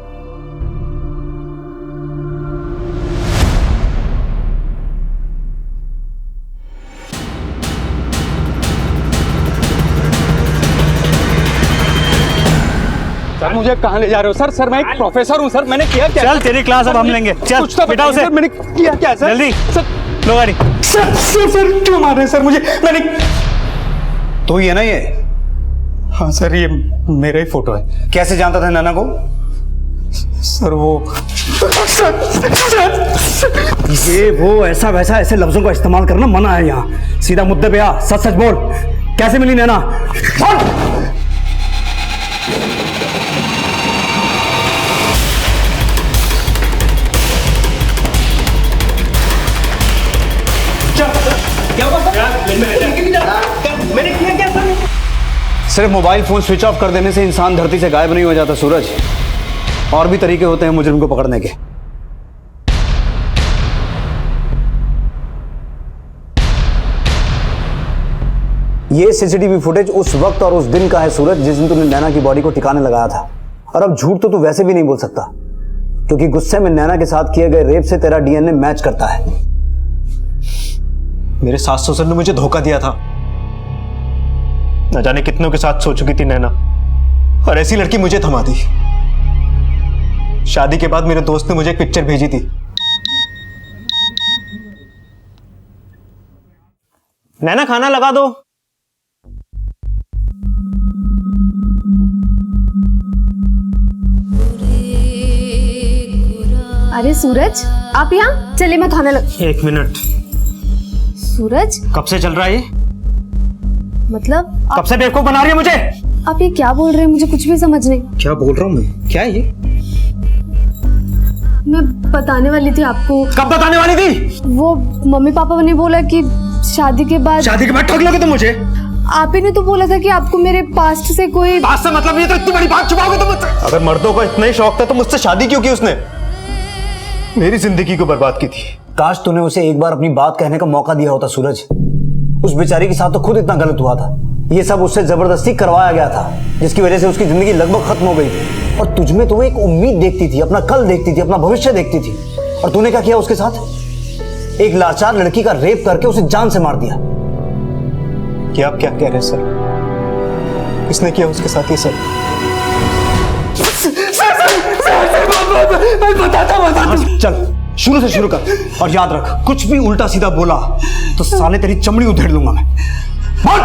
सर मुझे कहाँ ले जा रहे हो सर? सर मैं एक प्रोफेसर हूँ सर, मैंने किया क्या? चल तेरी क्लास अब हम लेंगे, चल कुछ तो बेटा उसे। सर, मैंने किया क्या सर? जल्दी सर, लो गाड़ी। सर क्यों मार रहे हैं सर मुझे? मैंने तो ये ना ये? हाँ सर, ये मेरा ही फोटो है। कैसे जानता था नैना को? सर वो ये वो ऐसा वैसा ऐसे लफ्जों का इस्तेमाल करना मना है यहाँ। सीधा मुद्दे पे आ, सच सच बोल, कैसे मिली नैना? बोल। सिर्फ मोबाइल फोन स्विच ऑफ कर देने से इंसान धरती से गायब नहीं हो जाता सूरज। और भी तरीके होते हैं मुजरिम को पकड़ने के। ये सीसीटीवी फुटेज उस वक्त और उस दिन का है सूरज, जिस दिन तुमने नैना की बॉडी को ठिकाने लगाया था। और अब झूठ तो तू वैसे भी नहीं बोल सकता, क्योंकि गुस्से में नैना के साथ किए गए रेप से तेरा डीएनए मैच करता है। मेरे सास ससुर ने मुझे धोखा दिया था। न जाने कितनों के साथ सो चुकी थी नैना, और ऐसी लड़की मुझे थमा दी। शादी के बाद मेरे दोस्त ने मुझे एक पिक्चर भेजी थी। नैना खाना लगा दो। अरे सूरज, आप यहाँ? चलिए मैं खाना लग। एक मिनट। सूरज, कब से चल रहा है ये? मतलब कब से बेवकूफ बना रही है मुझे? आप ये क्या बोल रहे हैं? मुझे कुछ भी समझ नहीं। क्या बोल रहा हूँ मैं? क्या है ये? मैं बताने वाली थी आपको। कब बताने वाली थी? वो मम्मी पापा ने बोला कि शादी के बाद ठग लोगे तुम मुझे? आप ही ने तो बोला था कि आपको मेरे पास्ट से कोई पास्ट से मतलब ये तो इतनी बड़ी बात छुपाओगे तुम मुझसे? अगर मर्दों को इतना ही शौक था तो मुझसे शादी क्यों की उसने? मेरी जिंदगी को बर्बाद की थी। काश तूने उसे एक बार अपनी बात कहने का मौका दिया होता सूरज। उस बेचारी के साथ तो खुद इतना गलत हुआ था। ये सब उससे जबरदस्ती करवाया गया था, जिसकी वजह से उसकी जिंदगी लगभग खत्म हो गई थी। और तुझमें तो वो एक उम्मीद देखती थी, अपना कल देखती थी, अपना भविष्य देखती थी। और तूने क्या किया उसके साथ? एक लाचार लड़की का रेप करके उसे जान से मार दिया। क्या आप क्या कह रहे हैं सर? किसने किया उसके साथ ये सब? चल शुरू से शुरू कर, और याद रख, कुछ भी उल्टा सीधा बोला तो साले तेरी चमड़ी उधेड़ लूंगा मैं। बोल।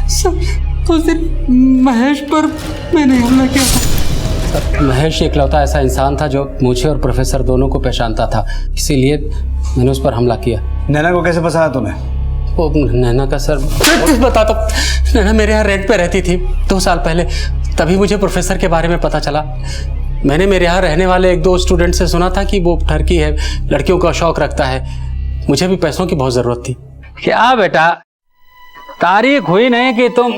सर उस दिन महेश पर मैंने हमला किया था। महेश इकलौता ऐसा इंसान था जो मुझे और प्रोफेसर दोनों को पहचानता था, इसीलिए मैंने उस पर हमला किया। नैना को कैसे फंसाया तूने? वो नैना का सर बताता, नैना मेरे यहाँ रेंट पे रहती थी 2 साल पहले, तभी मुझे प्रोफेसर के बारे में पता चला। मैंने मेरे यहाँ रहने वाले 1-2 स्टूडेंट से सुना था कि वो ठरकी है, लड़कियों का शौक रखता है। मुझे भी पैसों की बहुत जरूरत थी। क्या बेटा, तारीख हुई नहीं कि तुम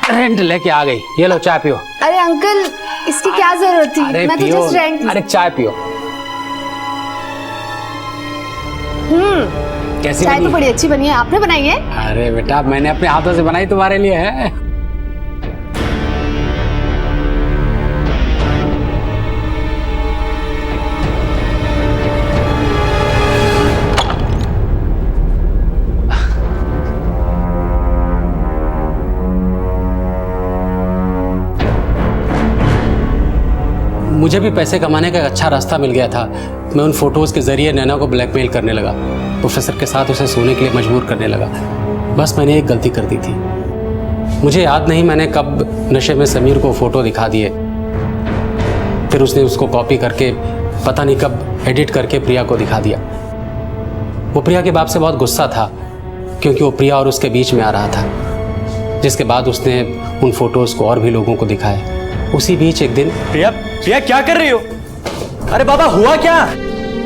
रेंट लेके आ गई। ये लो चाय पियो। अरे अंकल, इसकी क्या जरूरत थी? अरे मैं तो पियो, जस्ट रेंट। अरे चाय पियो। कैसी चाय बनी? तो बड़ी अच्छी बनी है, आपने बनाई है? अरे बेटा मैंने अपने हाथों से बनाई, तुम्हारे लिए है। मुझे भी पैसे कमाने का एक अच्छा रास्ता मिल गया था। मैं उन फोटोज़ के ज़रिए नैना को ब्लैकमेल करने लगा, प्रोफेसर के साथ उसे सोने के लिए मजबूर करने लगा। बस मैंने एक गलती कर दी थी। मुझे याद नहीं मैंने कब नशे में समीर को फ़ोटो दिखा दिए, फिर उसने उसको कॉपी करके पता नहीं कब एडिट करके प्रिया को दिखा दिया। वो प्रिया के बाप से बहुत गुस्सा था क्योंकि वो प्रिया और उसके बीच में आ रहा था, जिसके बाद उसने उन फोटोज़ को और भी लोगों को दिखाया। उसी बीच एक दिन प्रिया प्रिया क्या कर रही हो? अरे बाबा हुआ क्या?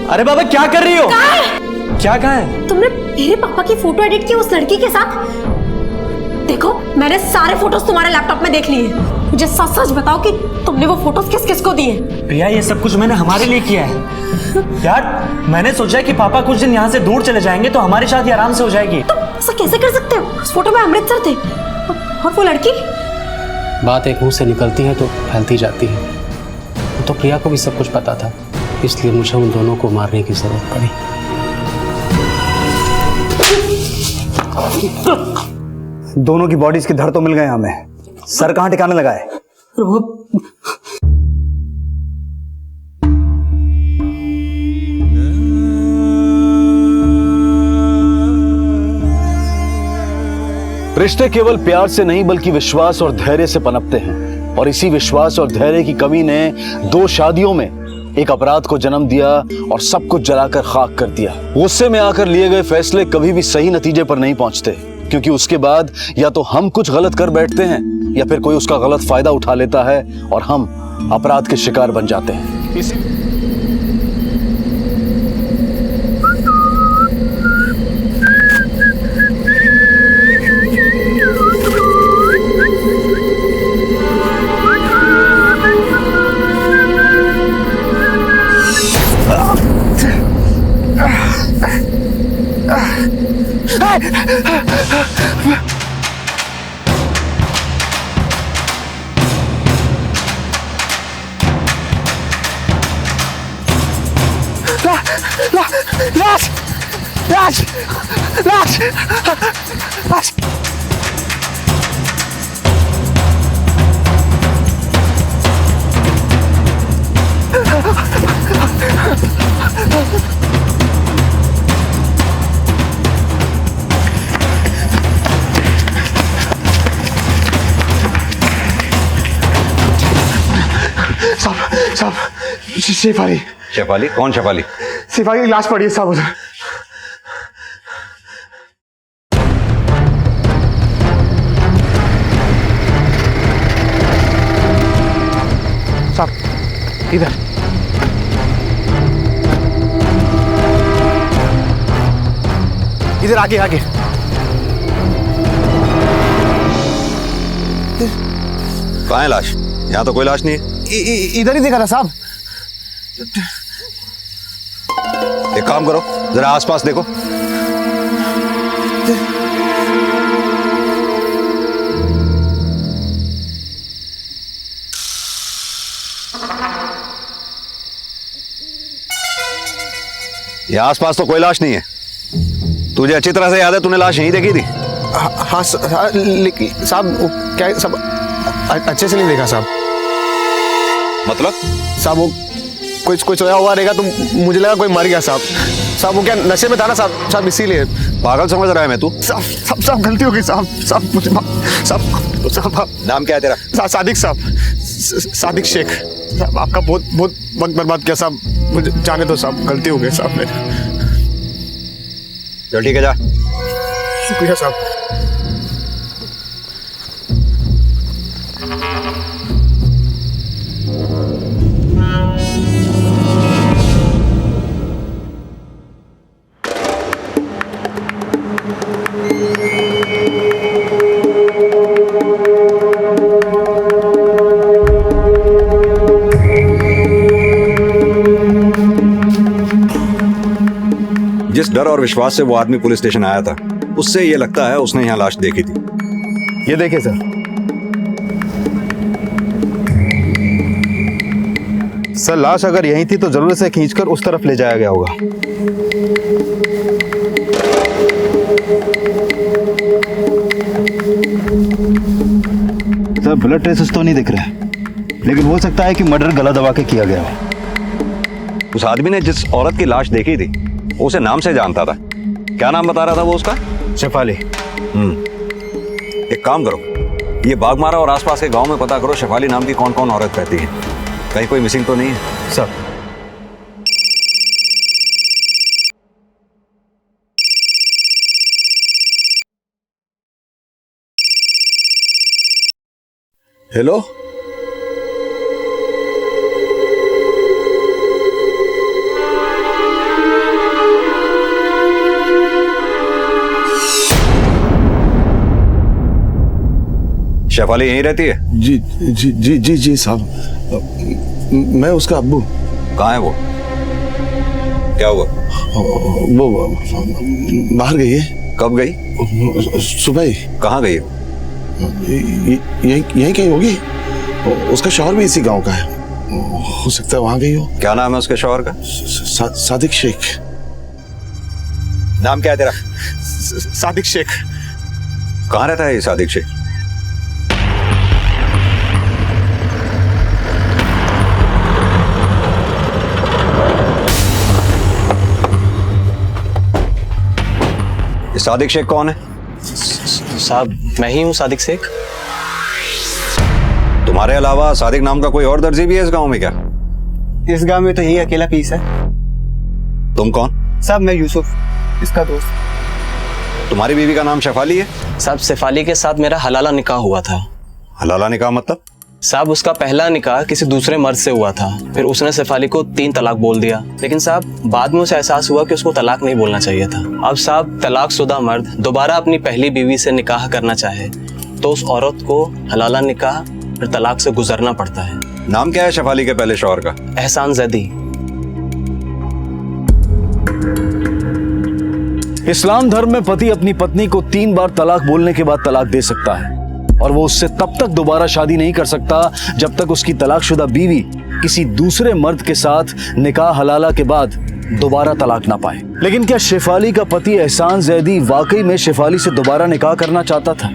अरे बाबा क्या कर रही हो? क्या कहा है? तुमने मेरे पापा की फोटो एडिट की उस लड़की के साथ? देखो मैंने सारे फोटोज तुम्हारे लैपटॉप में देख लिए। मुझे सच सच बताओ कि तुमने वो फोटोज किस किस को दिए? प्रिया ये सब कुछ मैंने हमारे लिए किया है यार। मैंने सोचा कि पापा कुछ दिन यहाँ से दूर चले जाएंगे तो हमारी शादी आराम से हो जाएगी। तुम ऐसा कैसे कर सकते हो? उस फोटो में अमृतसर थे और वो लड़की। बात एक मुंह से निकलती है तो फैलती जाती है। तो प्रिया को भी सब कुछ पता था, इसलिए मुझे उन दोनों को मारने की जरूरत पड़ी। दोनों की बॉडीज के धड़ तो मिल गए हमें, सर कहां ठिकाने लगा है? रिश्ते केवल प्यार से नहीं बल्कि विश्वास और धैर्य से पनपते हैं, और इसी विश्वास और धैर्य की कमी ने 2 शादियों में एक अपराध को जन्म दिया और सब कुछ जलाकर खाक कर दिया। गुस्से में आकर लिए गए फैसले कभी भी सही नतीजे पर नहीं पहुंचते, क्योंकि उसके बाद या तो हम कुछ गलत कर बैठते हैं या फिर कोई उसका गलत फायदा उठा लेता है और हम अपराध के शिकार बन जाते हैं। साहब शेफाली। शेफाली? कौन शेफाली? शेफाली की लाश पड़ी है साहब उधर। साहब इधर। इधर आगे आगे। कहाँ है लाश? यहाँ तो कोई लाश नहीं है। इधर ही देखा था साहब। एक काम करो, जरा आसपास देखो। ये आसपास तो कोई लाश नहीं है। तुझे अच्छी तरह से याद है तूने लाश यहीं देखी थी? हाँ साहब क्या सब अच्छे से नहीं देखा साहब। मतलब? साहब वो कुछ सोया हुआ रहेगा तो मुझे लगा कोई मर गया साहब। साहब वो क्या नशे में था ना साहब इसीलिए। पागल समझ रहा है मैं तू? साहब गलती हो गई साहब मुझे साहब। नाम क्या है तेरा? सादिक साहब। सादिक शेख। साहब आपका बहुत वक्त बर्बाद किया साहब, मुझे जाने दो साहब, गलती हो गई साहब मेरे। चल ठीक है जा। शुक्रिया साहब। जिस डर और विश्वास से वो आदमी पुलिस स्टेशन आया था, उससे ये लगता है उसने यहाँ लाश देखी थी। ये देखिए सर, सर लाश अगर यहीं थी तो जरूर से खींचकर उस तरफ ले जाया गया होगा। सर ब्लड ट्रेसेस तो नहीं दिख रहे, लेकिन हो सकता है कि मर्डर गला दबा के किया गया हो। उस आदमी ने जिस औरत की लाश देखी थी वो उसे नाम से जानता था। क्या नाम बता रहा था वो उसका? शेफाली। एक काम करो, ये बागमारा और आसपास के गांव में पता करो शेफाली नाम की कौन कौन औरत रहती है। कहीं कोई मिसिंग तो नहीं है? सर हेलो, शेफाली यहीं रहती है? जी जी जी जी जी साहब, मैं उसका अब्बू। कहाँ है वो? क्या हुआ? वो बाहर गई है। कब गई? सुबह ही। कहाँ गई? यहीं कहीं होगी। उसका शौहर भी इसी गांव का है, हो सकता है वहां गई हो। क्या नाम है उसके शौहर का? सादिक शेख। नाम क्या है तेरा? सादिक शेख। कहाँ रहता है ये सादिक शेख? सादिक शेख कौन है? साहब मैं ही हूँ सादिक शेख। तुम्हारे अलावा सादिक नाम का कोई और दर्जी भी है इस गांव में क्या? इस गांव में तो यही अकेला पीस है। तुम कौन? साहब मैं यूसुफ, इसका दोस्त। तुम्हारी बीवी का नाम शेफाली है? साहब शेफाली के साथ मेरा हलाला निकाह हुआ था। हलाला निकाह मतलब? साहब उसका पहला निकाह किसी दूसरे मर्द से हुआ था, फिर उसने शेफाली को 3 तलाक बोल दिया, लेकिन साहब बाद में उसे एहसास हुआ कि उसको तलाक नहीं बोलना चाहिए था। अब साहब तलाकशुदा मर्द दोबारा अपनी पहली बीवी से निकाह करना चाहे तो उस औरत को हलाला निकाह फिर तलाक से गुजरना पड़ता है। नाम क्या है शेफाली के पहले शौहर का? एहसान जैदी। इस्लाम धर्म में पति अपनी पत्नी को 3 बार तलाक बोलने के बाद तलाक दे सकता है और वो उससे तब तक दोबारा शादी नहीं कर सकता जब तक उसकी तलाकशुदा बीवी किसी दूसरे मर्द के साथ निकाह हलाला के बाद दोबारा तलाक ना पाए। लेकिन क्या शेफाली का पति एहसान जैदी वाकई में शेफाली से दोबारा निकाह करना चाहता था?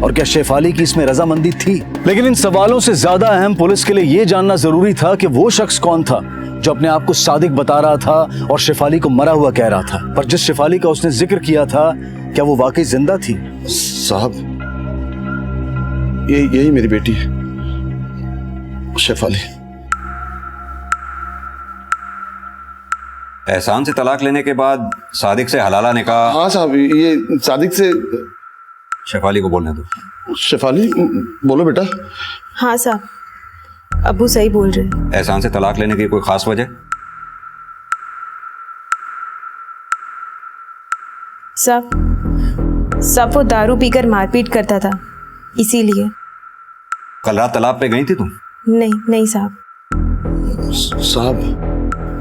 और क्या शेफाली की इसमें रजामंदी थी? लेकिन इन सवालों से ज्यादा अहम पुलिस के लिए यह जानना जरूरी था कि वो शख्स कौन था जो अपने आप को सादिक बता रहा था और शेफाली को मरा हुआ कह रहा था। पर जिस शेफाली का उसने जिक्र किया था, क्या वो वाकई जिंदा थी? साहब यही मेरी बेटी है शेफाली। एहसान से तलाक लेने के बाद सादिक से हलाला निकाह? हाँ साहब, ये सादिक से। शेफाली को बोलने दो। शेफाली बोलो बेटा। हाँ साहब, अब्बू सही बोल रहे। एहसान से तलाक लेने की कोई खास वजह? सब वो दारू पीकर मारपीट करता था, इसीलिए। कल रात तालाब पे गई थी तुम? नहीं साहब। साहब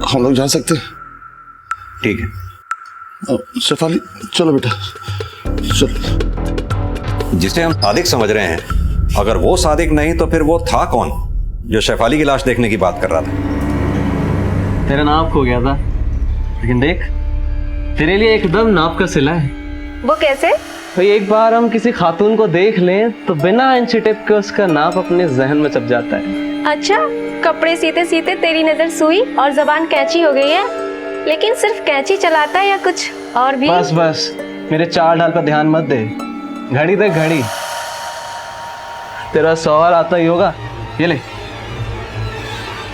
हम लोग जा सकते हैं? ठीक है। शेफाली चलो बेटा चलो। जिसे हम सादिक समझ रहे हैं, अगर वो सादिक नहीं तो फिर वो था कौन जो शेफाली की लाश देखने की बात कर रहा था? तेरा नाप खो गया था, लेकिन देख तेरे लिए एकदम नाप का सिला है। वो कैसे? तो एक बार हम किसी खातून को देख लें तो बिना इंची टिप के उसका नाप अपने जहन में छप जाता है। अच्छा, कपड़े सीते सीते तेरी नजर सुई और जबान कैंची हो गई है, लेकिन सिर्फ कैंची चलाता है या कुछ और भी? बस मेरे चाल ढाल पर ध्यान मत दे। घड़ी देख घड़ी, तेरा सवाल आता ही होगा। ये ले,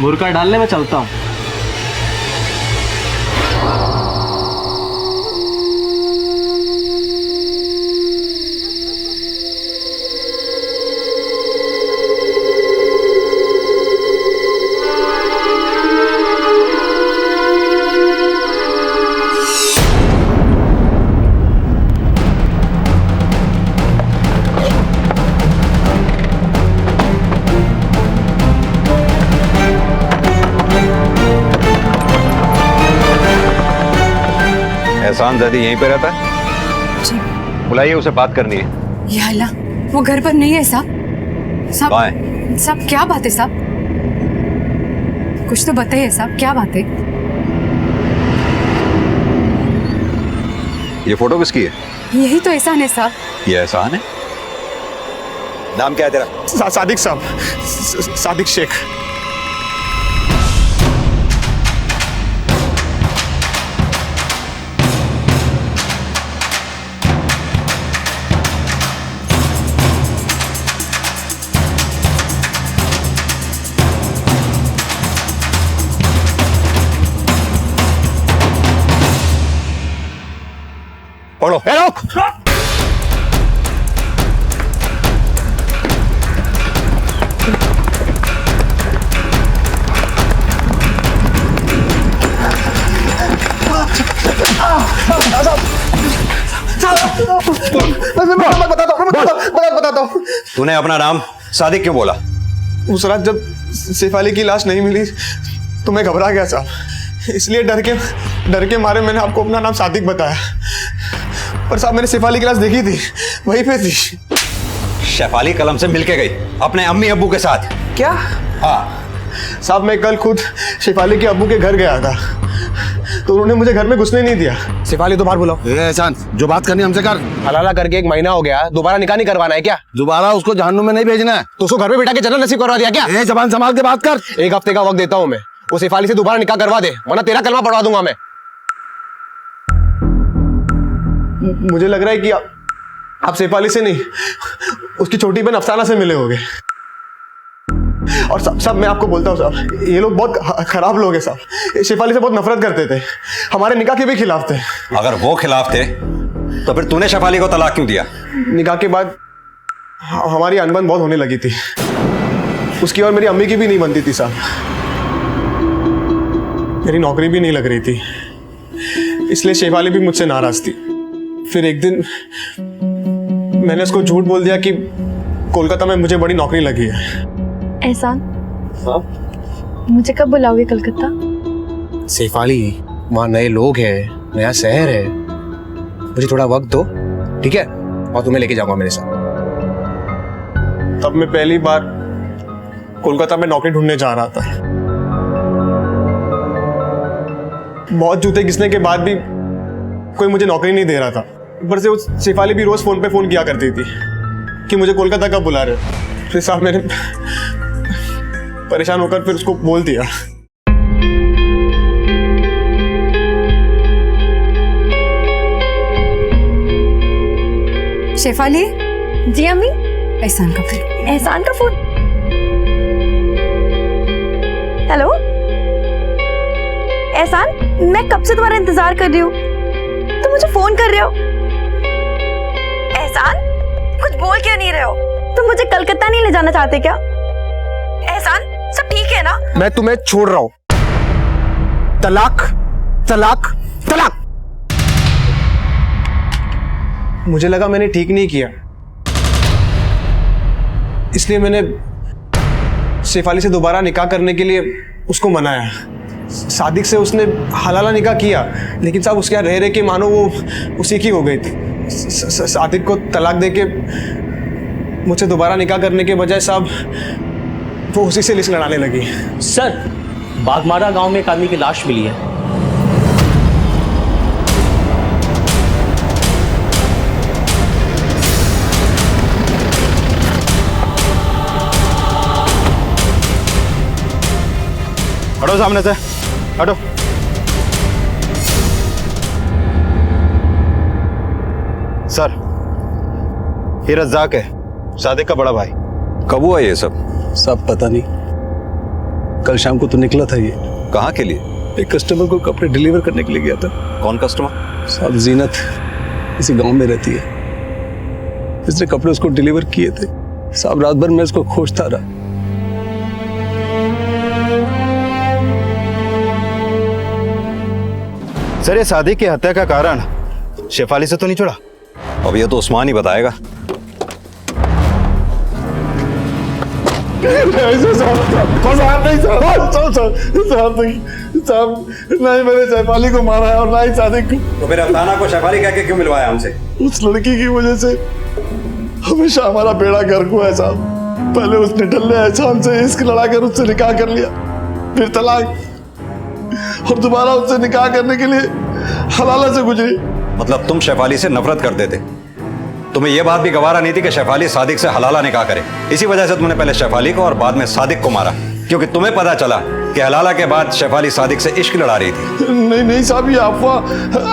बुर्का डालने में चलता हूँ। एहसान ज़ैदी यहीं पे रहता है? जी। बुलाइए, उसे बात करनी है। या अल्लाह, वो घर पर नहीं है साहब। साहब, साहब क्या बात है साहब? कुछ तो बताइए साहब, क्या बात है? ये फोटो किसकी है? यही तो एहसान है साहब। ये एहसान है? नाम क्या है तेरा? सादिक साहब, सादिक शेख। पढ़ो। बताता हूँ। तूने अपना नाम सादिक क्यों बोला? उस रात जब सैफ अली की लाश नहीं मिली तो मैं घबरा गया साहब, इसलिए डर के मारे मैंने आपको अपना नाम सादिक बताया। पर साहब मैंने सैफ अली की लाश देखी थी, वहीं पे थी। शेफाली कलम से मिलके गई अपने अम्मी अब्बू के साथ? क्या? हाँ साहब, मैं कल खुद शेफाली के अब्बू के घर गया था, तो उन्होंने मुझे घर में घुसने नहीं दिया। शेफाली तो बाहर बुलाओ। एहसान, जो बात करनी हमसे कर। हलाला करके 1 महीना हो गया, दोबारा निकाह नहीं करवाना है क्या? दोबारा उसको जहन्नुम में नहीं भेजना है। तो उसको घर में बिठा के जन्नत नसीब करवा दिया क्या? जबान संभाल के बात कर। 1 हफ्ते का वक्त देता हूँ मैं, वो शेफाली से दोबारा निकाह करवा दे, वरना तेरा कलमा पढ़वा दूंगा मैं। मुझे लग रहा है कि आप शेफाली से नहीं, उसकी छोटी बहन अफसाना से मिले होंगे। और साहब मैं आपको बोलता हूँ साहब, ये लोग बहुत खराब लोग हैं साहब। शेफाली से बहुत नफरत करते थे, हमारे निकाह के भी खिलाफ थे। अगर वो खिलाफ थे तो फिर तूने शेफाली को तलाक क्यों दिया? निकाह के बाद हमारी अनबन बहुत होने लगी थी, उसकी और मेरी अम्मी की भी नहीं बनती थी साहब। मेरी नौकरी भी नहीं लग रही थी, इसलिए शेफाली भी मुझसे नाराज थी। फिर एक दिन मैंने उसको झूठ बोल दिया कि कोलकाता में मुझे बड़ी नौकरी लगी है। एहसान, मुझे कब बुलाओगे कलकत्ता? शेफाली, वहाँ नए लोग हैं, नया शहर है, मुझे थोड़ा वक्त दो, ठीक है? और तुम्हें लेके जाऊंगा मेरे साथ। तब मैं पहली बार कोलकाता में नौकरी ढूंढने जा रहा था। बहुत जूते घिसने के बाद भी कोई मुझे नौकरी नहीं दे रहा था। ऊपर से उस शेफाली भी रोज फोन पे फोन किया करती थी कि मुझे कोलकाता कब बुला रहे हो। फिर साहब मैंने परेशान होकर फिर उसको बोल दिया। शेफाली। जी अम्मी। एहसान का फोन। एहसान का फोन? हेलो एहसान, मैं कब से तुम्हारा इंतजार कर रही हूँ, तुम मुझे फोन कर रहे हो? एहसान, कुछ बोल क्यों नहीं रहे हो? तुम मुझे कलकत्ता नहीं ले जाना चाहते क्या? एहसान, सब ठीक है ना? मैं तुम्हें छोड़ रहा हूँ। तलाक, तलाक, तलाक। मुझे लगा मैंने ठीक नहीं किया, इसलिए मैंने शेफाली से दोबारा निकाह करने के लिए उसको मनाया। सादिक से उसने हलाला निकाह किया, लेकिन साहब उसके यहाँ रह रहे के मानो वो उसी की हो गई थी। सादिक को तलाक देके मुझसे दोबारा निकाह करने के बजाय साहब वो उसी से लिस्ट लड़ाने लगी। सर, बागमारा गांव में एक आदमी की लाश मिली है। हटो सामने से, हटो। सर, ये रज्जाक है, सादिक का बड़ा भाई। कब हुआ ये सब? सब पता नहीं, कल शाम को तो निकला था ये। कहाँ के लिए? एक कस्टमर को कपड़े डिलीवर करने के लिए गया था। कौन कस्टमर? साहब जीनत, इसी गांव में रहती है। इसने कपड़े उसको डिलीवर किए थे। साहब रात भर मैं इसको खोजता रहा। सर, ये सादिक की हत्या का कारण शेफाली से तो नहीं जुड़ा? अब ये तो उस्मान ही बताएगा। कौन बाहर नहीं? साहब ना ही मैंने शेफाली को मारा है और ना ही सादिक को। तो फिर अफसाना को शेफाली कह के क्यों मिलवाया हमसे? उस लड़की की वजह से हमेशा हमारा बेड़ा गर्क हुआ है साहब। पहले उसने ढल्ले एहसान से इश्क लड़ाकर उससे निकाह कर लिया, फिर तलाक, और दोबारा उससे निकाह करने के लिए हलाला से गुजरी। मतलब तुम शेफाली से नफरत करते थे? तुम्हें यह बात भी गवारा नहीं थी कि शेफाली सादिक से हलाला निकाह करे? इसी वजह से तुमने पहले शेफाली को और बाद में सादिक को मारा, क्योंकि तुम्हें पता चला कि हलाला के बाद शेफाली सादिक से इश्क लड़ा रही थी। नहीं नहीं साहब, ये अफवाह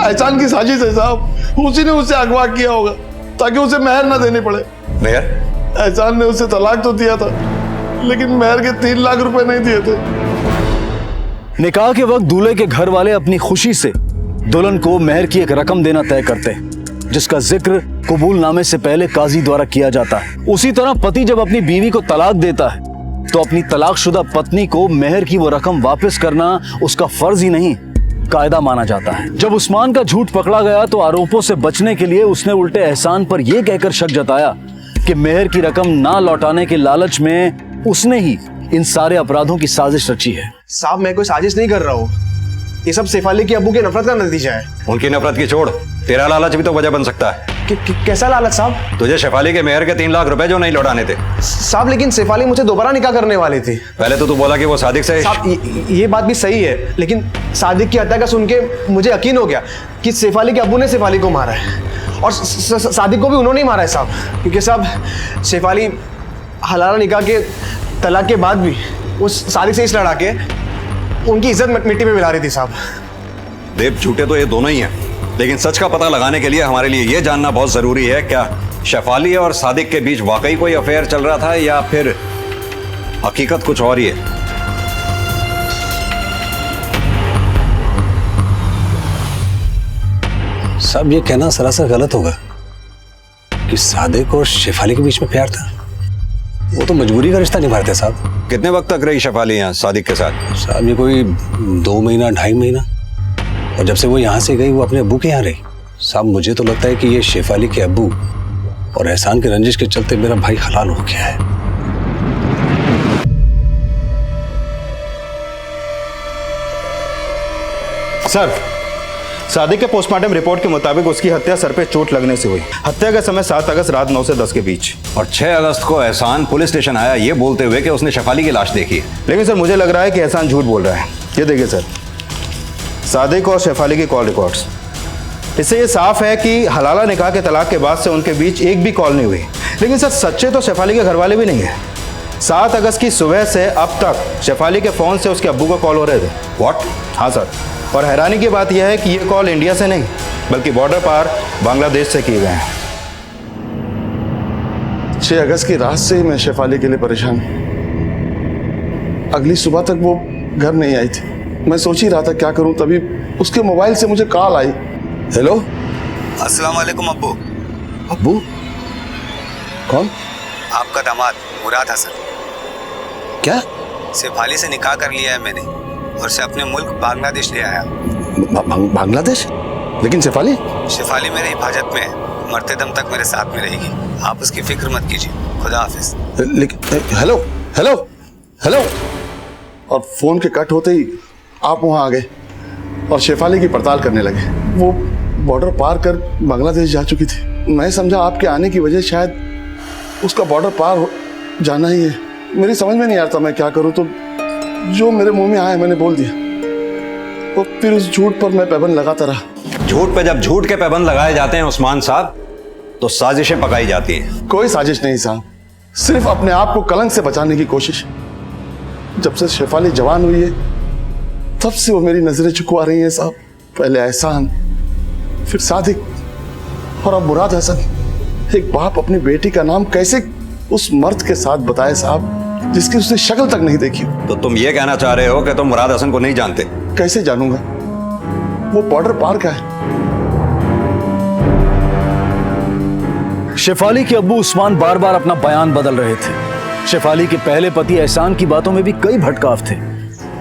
एहसान की साजिश है साहब। उसी ने उससे अगवा किया होगा ताकि उसे मेहर ना देनी पड़े। मेहर? एहसान ने उसे तलाक तो दिया था, लेकिन मेहर के 3 लाख रुपए नहीं दिए थे। निकाह के वक्त दूल्हे के घर वाले अपनी खुशी से दुल्हन को मेहर की एक रकम देना तय करते हैं, जिसका जिक्र कबूलनामे से पहले काजी द्वारा किया जाता है। उसी तरह पति जब अपनी बीवी को तलाक देता है तो अपनी तलाकशुदा पत्नी को मेहर की वो रकम वापस करना उसका फर्ज ही नहीं, कायदा माना जाता है। जब उस्मान का झूठ पकड़ा गया तो आरोपों से बचने के लिए उसने उल्टे एहसान पर यह कहकर शक जताया कि मेहर की रकम ना लौटाने के लालच में उसने ही इन सारे अपराधों की साजिश रची है। साहब मैं कोई साजिश नहीं कर रहा हूँ, ये सब शेफाली के अब्बू के नफरत का नतीजा है। उनकी नफरत की छोड़, तेरा लालच भी तो वजह बन सकता है। कैसा लालच साहब? तुझे शेफाली के मेहर के 3 लाख रुपए जो नहीं लौटाने थे। साहब लेकिन शेफाली मुझे दोबारा निकाह करने वाली थी। पहले तो तू बोला कि वो सादिक से। साहब ये बात भी सही है, लेकिन सादिक की हत्या का सुन के मुझे यकीन हो गया कि शेफाली के अब्बू ने शेफाली को मारा है, और सादिक को भी उन्होंने ही मारा है साहब, क्योंकि साहब शेफाली हलाला निकाह के तलाक के बाद भी उस सादिक से इस लड़ा के उनकी इज्जत मिट्टी में मिला रही थी साहब। देव, झूठे तो ये दोनों ही हैं, लेकिन सच का पता लगाने के लिए हमारे लिए ये जानना बहुत जरूरी है, क्या शेफाली और सादिक के बीच वाकई कोई अफेयर चल रहा था या फिर हकीकत कुछ और ही है। सब ये कहना सरासर गलत होगा कि सादिक और शेफाली के बीच में प्यार था। वो तो मजबूरी का रिश्ता निभा रहे थे साहब। कितने वक्त तक रही शेफाली यहाँ सादिक के साथ? साहब ये कोई 2 महीना 2.5 महीना, और जब से वो यहाँ से गई वो अपने अब्बू के यहाँ रही। साहब मुझे तो लगता है कि ये शेफाली के अब्बू और एहसान के रंजिश के चलते मेरा भाई हलाल हो गया है। सर, सादिक के पोस्टमार्टम रिपोर्ट के मुताबिक उसकी हत्या सर पे चोट लगने से हुई। हत्या का समय 7 अगस्त रात 9 से 10 के बीच। और 6 अगस्त को एहसान पुलिस स्टेशन आया ये बोलते हुए कि उसने शेफाली की लाश देखी है। लेकिन सर मुझे लग रहा है कि एहसान झूठ बोल रहा है। ये देखिए सर, सादिक और शेफाली की कॉल रिकॉर्ड्स, इससे ये साफ है कि हलाला निकाह के तलाक के बाद से उनके बीच एक भी कॉल नहीं हुई। लेकिन सर सच्चे तो शेफाली के घर वाले भी नहीं है। 7 अगस्त की सुबह से अब तक शेफाली के फ़ोन से उसके अब्बू को कॉल हो रहे थे। व्हाट? हाँ सर, और हैरानी की बात यह है कि ये कॉल इंडिया से नहीं बल्कि बॉर्डर पार बांग्लादेश से किए गए हैं। 6 अगस्त की रात से ही मैं शेफाली के लिए परेशान। अगली सुबह तक वो घर नहीं आई थी। मैं सोच ही रहा था क्या करूं, तभी उसके मोबाइल से मुझे कॉल आई। हेलो, अस्सलाम वालेकुम अब्बू। अब्बू? कौन? आपका दामाद मुराद हसन। क्या? शेफाली से निकाह कर लिया है मैंने और उसे अपने मुल्क बांग्लादेश ले आया। बांग्लादेश? लेकिन शेफाली? शेफाली मेरे हिफाजत में है, मरते दम तक मेरे साथ में रहेगी। आप उसकी फिक्र मत कीजिए। खुदा हाफिज। लेकिन हेलो हेलो हेलो, और फोन के कट होते ही आप वहां आ गए और शेफाली की पड़ताल करने लगे। वो बॉर्डर पार कर बांग्लादेश जा चुकी थी। मैं समझा आपके आने की वजह शायद उसका बॉर्डर पार जाना ही है। मेरी समझ में नहीं आता मैं क्या करूं, तो जो मेरे मुंह में आया मैंने बोल दिया। तो फिर उस झूठ पर मैं पैबंद लगाता रहा। झूठ पे जब झूठ के पैबंद लगाए जाते हैं उस्मान साहब, तो साजिशें पकाई जाती हैं। कोई साजिश नहीं साहब, सिर्फ अपने आप को कलंक से बचाने की कोशिश। जब से शेफाली जवान हुई है तब से वो मेरी नजरें चुकवा रही हैं साहब। पहले एहसान, फिर सादिक, और अब मुराद हसन। एक बाप अपनी बेटी का नाम कैसे उस मर्द के साथ बताए साहब जिसकी उसने शक्ल तक नहीं देखी। तो तुम ये कहना चाह रहे हो कि तुम मुराद हसन को नहीं जानते? कैसे जानूंगा, वो बॉर्डर पार का है। शेफाली के अब्बू उस्मान बार बार अपना बयान बदल रहे थे। शेफाली के पहले पति एहसान की बातों में भी कई भटकाव थे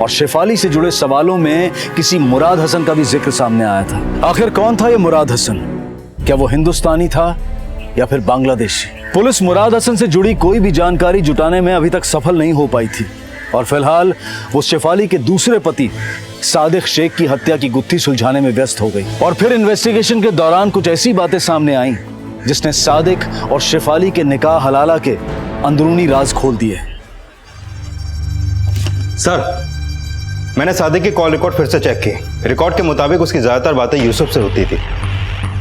और शेफाली से जुड़े सवालों में किसी मुराद हसन का भी जिक्र सामने आया था। आखिर कौन था ये मुराद हसन? क्या वो हिंदुस्तानी था या फिर बांग्लादेशी? पुलिस मुराद हसन से जुड़ी कोई भी जानकारी जुटाने में अभी तक सफल नहीं हो पाई थी और फिलहाल वो शेफाली के दूसरे पति सादिक शेख की हत्या की गुत्थी सुलझाने में व्यस्त हो गई। और फिर इन्वेस्टिगेशन के दौरान कुछ ऐसी बातें सामने आईं जिसने सादिक और शेफाली के निकाह हलाला के अंदरूनी राज खोल दिए। सर, मैंने सादिक की कॉल रिकॉर्ड फिर से चेक की। रिकॉर्ड के मुताबिक उसकी ज्यादातर बातें यूसुफ से होती थी।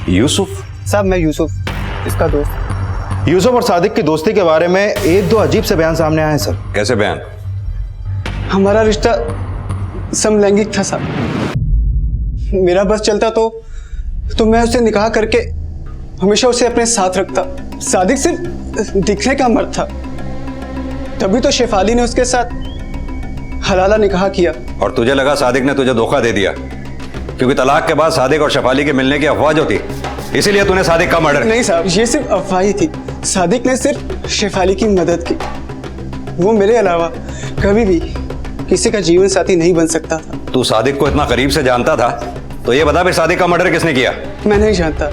यूसुफ? साहब मैं यूसुफ, इसका दोस्त। यूसुफ और सादिक की दोस्ती के बारे में एक दो अजीब से बयान सामने आए सर। कैसे बयान? हमारा रिश्ता समलैंगिक था साहब। मेरा बस चलता तो मैं उससे निकाह करके हमेशा उसे अपने साथ रखता। सादिक सिर्फ दिखने का मर्द था, तभी तो शेफाली ने उसके साथ हलाला निकाह किया। और तुझे लगा सादिक ने तुझे धोखा दे दिया क्योंकि तलाक के बाद सादिक और शेफाली के मिलने की अफवाह जो थी, इसीलिए तूने सादिक का मर्डर? नहीं साहब, ये सिर्फ अफवाह ही थी। सादिक ने सिर्फ शेफाली की मदद की। वो मेरे अलावा कभी भी किसी का जीवन साथी नहीं बन सकता था। तू सादिक को इतना करीब से जानता था तो ये बता फिर सादिक का मर्डर किसने किया? मैं नहीं जानता,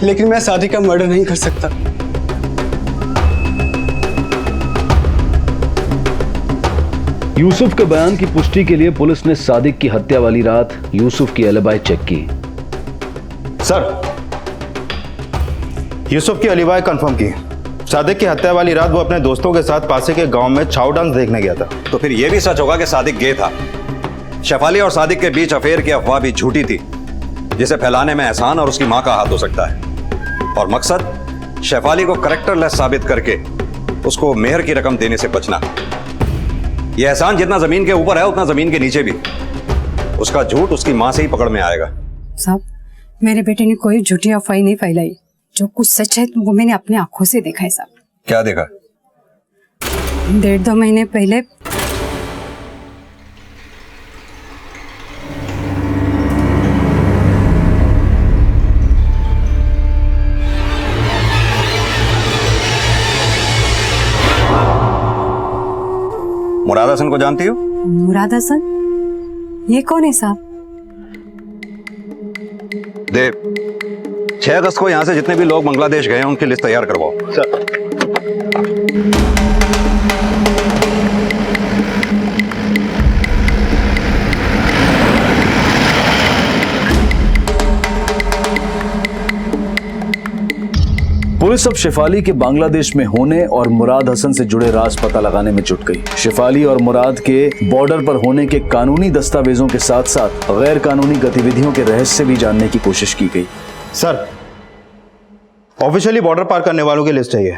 लेकिन मैं सादिक का मर्डर नहीं कर सकता। यूसुफ के बयान की पुष्टि के लिए पुलिस ने सादिक की हत्या वाली रात यूसुफ की एलिबाई चेक की। सर, यूसुफ की एलिबाई कंफर्म की। सादिक की हत्या वाली रात वो अपने दोस्तों के साथ पासे के गांव में छाव डांस देखने गया था। तो फिर यह भी सच होगा कि सादिक गे था। शेफाली और सादिक के बीच अफेयर की अफवाह भी झूठी थी जिसे फैलाने में एहसान और उसकी मां का हाथ हो सकता है। और मकसद शेफाली को करेक्टरलेस साबित करके उसको मेहर की रकम देने से बचना। यह एहसान जितना जमीन के ऊपर है उतना जमीन के नीचे भी। उसका झूठ उसकी मां से ही पकड़ में आएगा। साहब, मेरे बेटे ने कोई झूठी अफवाह नहीं फैलाई। जो कुछ सच है वो मैंने अपने आंखों से देखा है साहब। क्या देखा? 1.5-2 महीने पहले मुराद हसन को जानती हो? मुराद हसन? ये कौन है साहब? देव, 6 अगस्त को यहां से जितने भी लोग बांग्लादेश गए हैं उनकी लिस्ट तैयार करवाओ। सर। पुलिस अब शेफाली के बांग्लादेश में होने और मुराद हसन से जुड़े राज पता लगाने में जुट गई। शेफाली और मुराद के बॉर्डर पर होने के कानूनी दस्तावेजों के साथ साथ गैर कानूनी गतिविधियों के रहस्य भी जानने की कोशिश की गई। सर, ऑफिशियली बॉर्डर पार करने वालों की लिस्ट है ये,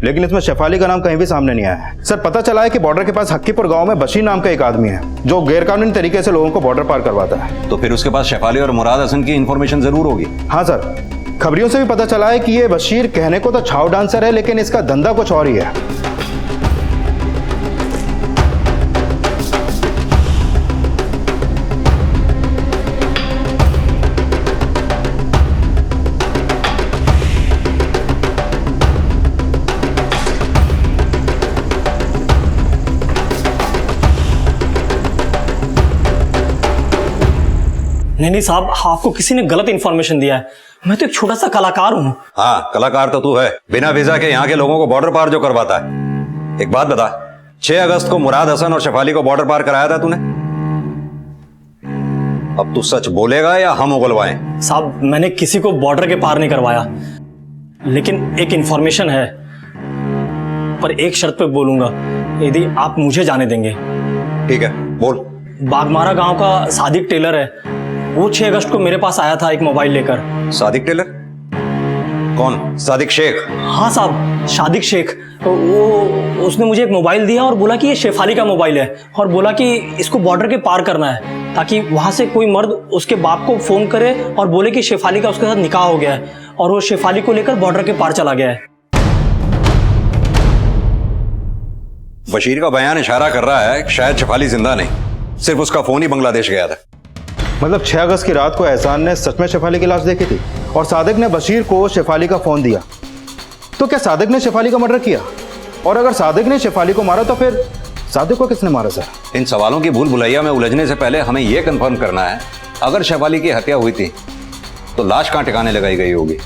लेकिन इसमें शेफाली का नाम कहीं भी सामने नहीं आया है। सर, पता चला है कि बॉर्डर के पास हक्कीपुर गांव में बशीर नाम का एक आदमी है जो गैरकानूनी तरीके से लोगों को बॉर्डर पार करवाता है। तो फिर उसके पास शेफाली और मुराद हसन की इंफॉर्मेशन जरूर होगी। हाँ सर, खबरियों से भी पता चला है कि ये बशीर कहने को तो छाव डांसर है, लेकिन इसका धंधा कुछ और ही है। नहीं साहब, आपको किसी ने गलत इंफॉर्मेशन दिया है। मैं तो एक छोटा सा कलाकार हूँ। हाँ, कलाकार तो तू है। बिना वीजा के यहाँ के लोगों को बॉर्डर पार जो करवाता है। एक बात बता, 6 अगस्त को मुराद हसन और शेफाली को बॉर्डर पार कराया था तूने? अब तू सच बोलेगा या हम उगलवाएं? साहब, मैंने किसी को बॉर्डर के पार नहीं करवाया, लेकिन एक इंफॉर्मेशन है। पर एक शर्त पे बोलूंगा, यदि आप मुझे जाने देंगे। ठीक है, बोल। बागमारा गांव का सादिक टेलर है, वो 6 अगस्त को मेरे पास आया था एक मोबाइल लेकर। सादिक टेलर? कौन? सादिक शेख? हाँ साहब, सादिक शेख। वो उसने मुझे एक मोबाइल दिया और बोला कि ये शेफाली का मोबाइल है, और बोला कि इसको बॉर्डर के पार करना है ताकि वहां से कोई मर्द उसके बाप को फोन करे और बोले कि शेफाली का उसके साथ निकाह हो गया है और वो शेफाली को लेकर बॉर्डर के पार चला गया है। बशीर का बयान इशारा कर रहा है कि शायद शेफाली जिंदा नहीं, सिर्फ उसका फोन ही बांग्लादेश गया था। मतलब 6 अगस्त की रात को एहसान ने सच में शेफाली की लाश देखी थी और सादिक ने बशीर को शेफाली का फोन दिया। तो क्या सादिक ने शेफाली का मर्डर किया? और अगर सादिक ने शेफाली को मारा तो फिर सादिक को किसने मारा? सर, इन सवालों की भूल भुलैया में उलझने से पहले हमें यह कंफर्म करना है, अगर शेफाली की हत्या हुई थी तो लाश कहां ठिकाने लगाई गई होगी?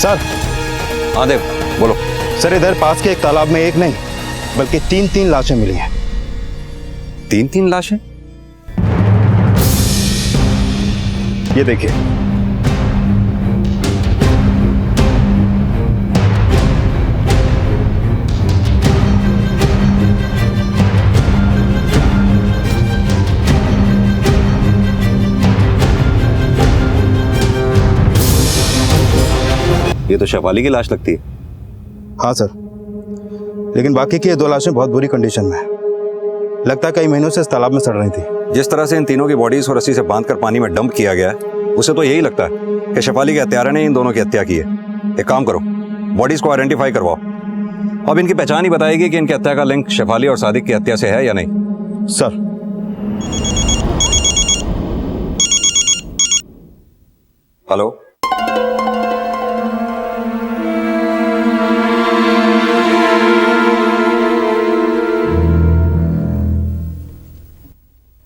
सर। हाँ देव, बोलो। सर इधर पास के एक तालाब में एक नहीं बल्कि 3 लाशें मिली हैं। 3 लाशें? ये देखिए। ये तो शेफाली की लाश लगती है। हाँ सर, लेकिन बाकी की ये 2 लाशें बहुत बुरी कंडीशन में हैं। लगता है कई महीनों से इस तालाब में सड़ रही थी। जिस तरह से इन तीनों की बॉडीज को रस्सी से बांधकर पानी में डंप किया गया है, उसे तो यही लगता है कि शेफाली के हत्यारे ने इन दोनों की हत्या की है। एक काम करो, बॉडीज को आइडेंटिफाई करवाओ। अब इनकी पहचान ही बताएगी कि इनकी हत्या का लिंक शेफाली और सादिक की हत्या से है या नहीं। सर। हेलो।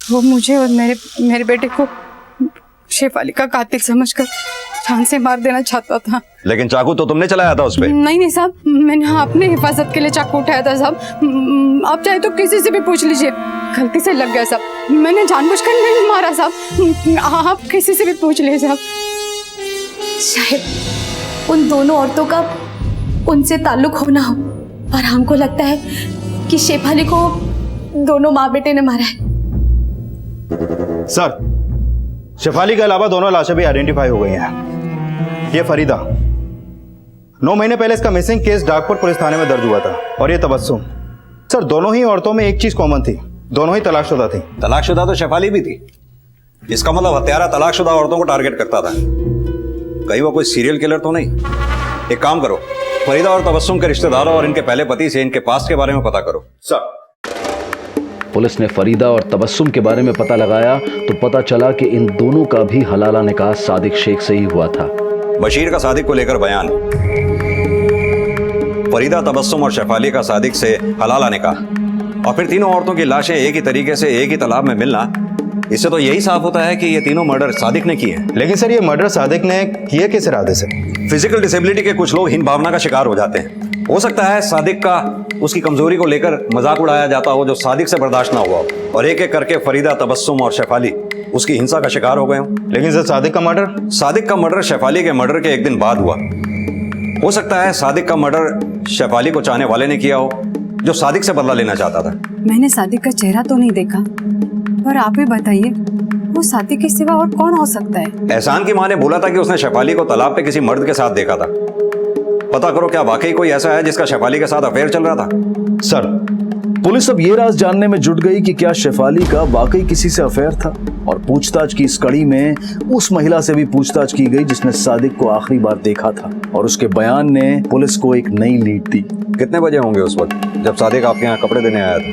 वो मुझे और मेरे बेटे को शेफाली का कातिल समझकर जान से मार देना चाहता था। लेकिन चाकू तो तुमने चलाया था उस पे। नहीं साहब, मैंने अपने हिफाजत के लिए चाकू उठाया था साहब। आप चाहे तो किसी से भी पूछ लीजिए, गलती से लग गया साहब। मैंने जानबूझकर नहीं मारा साहब, आप किसी से भी पूछ लीजिए साहब। शायद उन दोनों औरतों का उनसे ताल्लुक हो ना हो, पर हमको लगता है कि शेफाली को दोनों माँ बेटे ने मारा है। सर, शेफाली के अलावा दोनों लाशें भी आइडेंटिफाई हो गई हैं। ये फरीदा, 9 महीने पहले इसका मिसिंग केस डाकपुर पुलिस थाने में दर्ज हुआ था, और ये तबस्सुम। सर, दोनों ही औरतों में एक चीज कॉमन थी, दोनों ही तलाकशुदा थी। तलाकशुदा तो शेफाली भी थी। इसका मतलब हत्यारा तलाकशुदा औरतों को टारगेट करता था। कहीं वो कोई सीरियल किलर तो नहीं? एक काम करो, फरीदा और तबस्सुम के रिश्तेदारों और इनके पहले पति से इनके पास्ट के बारे में पता करो। सर। पुलिस ने फरीदा और तबस्सुम के बारे में पता लगाया तो पता चला कि इन दोनों का भी हलाला निकाह सादिक शेख से ही हुआ था। बशीर का सादिक को लेकर बयान, फरीदा, तबस्सुम और शेफाली का सादिक से हलाला निकाह, और फिर तीनों औरतों की लाशें एक ही तरीके से एक ही तालाब में मिलना, इससे तो यही साफ होता है कि ये तीनों मर्डर सादिक ने किए हैं। लेकिन सर, ये मर्डर सादिक ने किए किस इरादे से? फिजिकल डिसेबिलिटी के कुछ लोग हीन भावना का शिकार हो जाते हैं। हो सकता है सादिक का उसकी कमजोरी को लेकर मजाक उड़ाया जाता हो जो सादिक से बर्दाश्त ना हुआ हो, और एक एक करके फरीदा, तबस्सुम और शेफाली उसकी हिंसा का शिकार हो गए हों। लेकिन सर, सादिक का मर्डर शेफाली के मर्डर के एक दिन बाद हुआ। हो सकता है सादिक का मर्डर शेफाली को चाहने वाले ने किया हो, जो सादिक से बदला लेना चाहता था। मैंने सादिक का चेहरा तो नहीं देखा, पर आप ही बताइए, वो सादिक के सिवा और कौन हो सकता है? एहसान की मां ने बोला था कि उसने शेफाली को तालाब पे किसी मर्द के साथ देखा था। पता करो, क्या वाकई कोई ऐसा है जिसका शेफाली के साथ अफेयर चल रहा था? सर, पुलिस अब ये राज जानने में जुट गई कि क्या शेफाली का वाकई किसी से अफेयर था, और पूछताछ की इस कड़ी में उस महिला से भी पूछताछ की गई जिसने सादिक को आखिरी बार देखा था, और उसके बयान ने पुलिस को एक नई लीड दी। कितने बजे होंगे उस वक्त जब सादिक आपके यहाँ कपड़े देने आया था?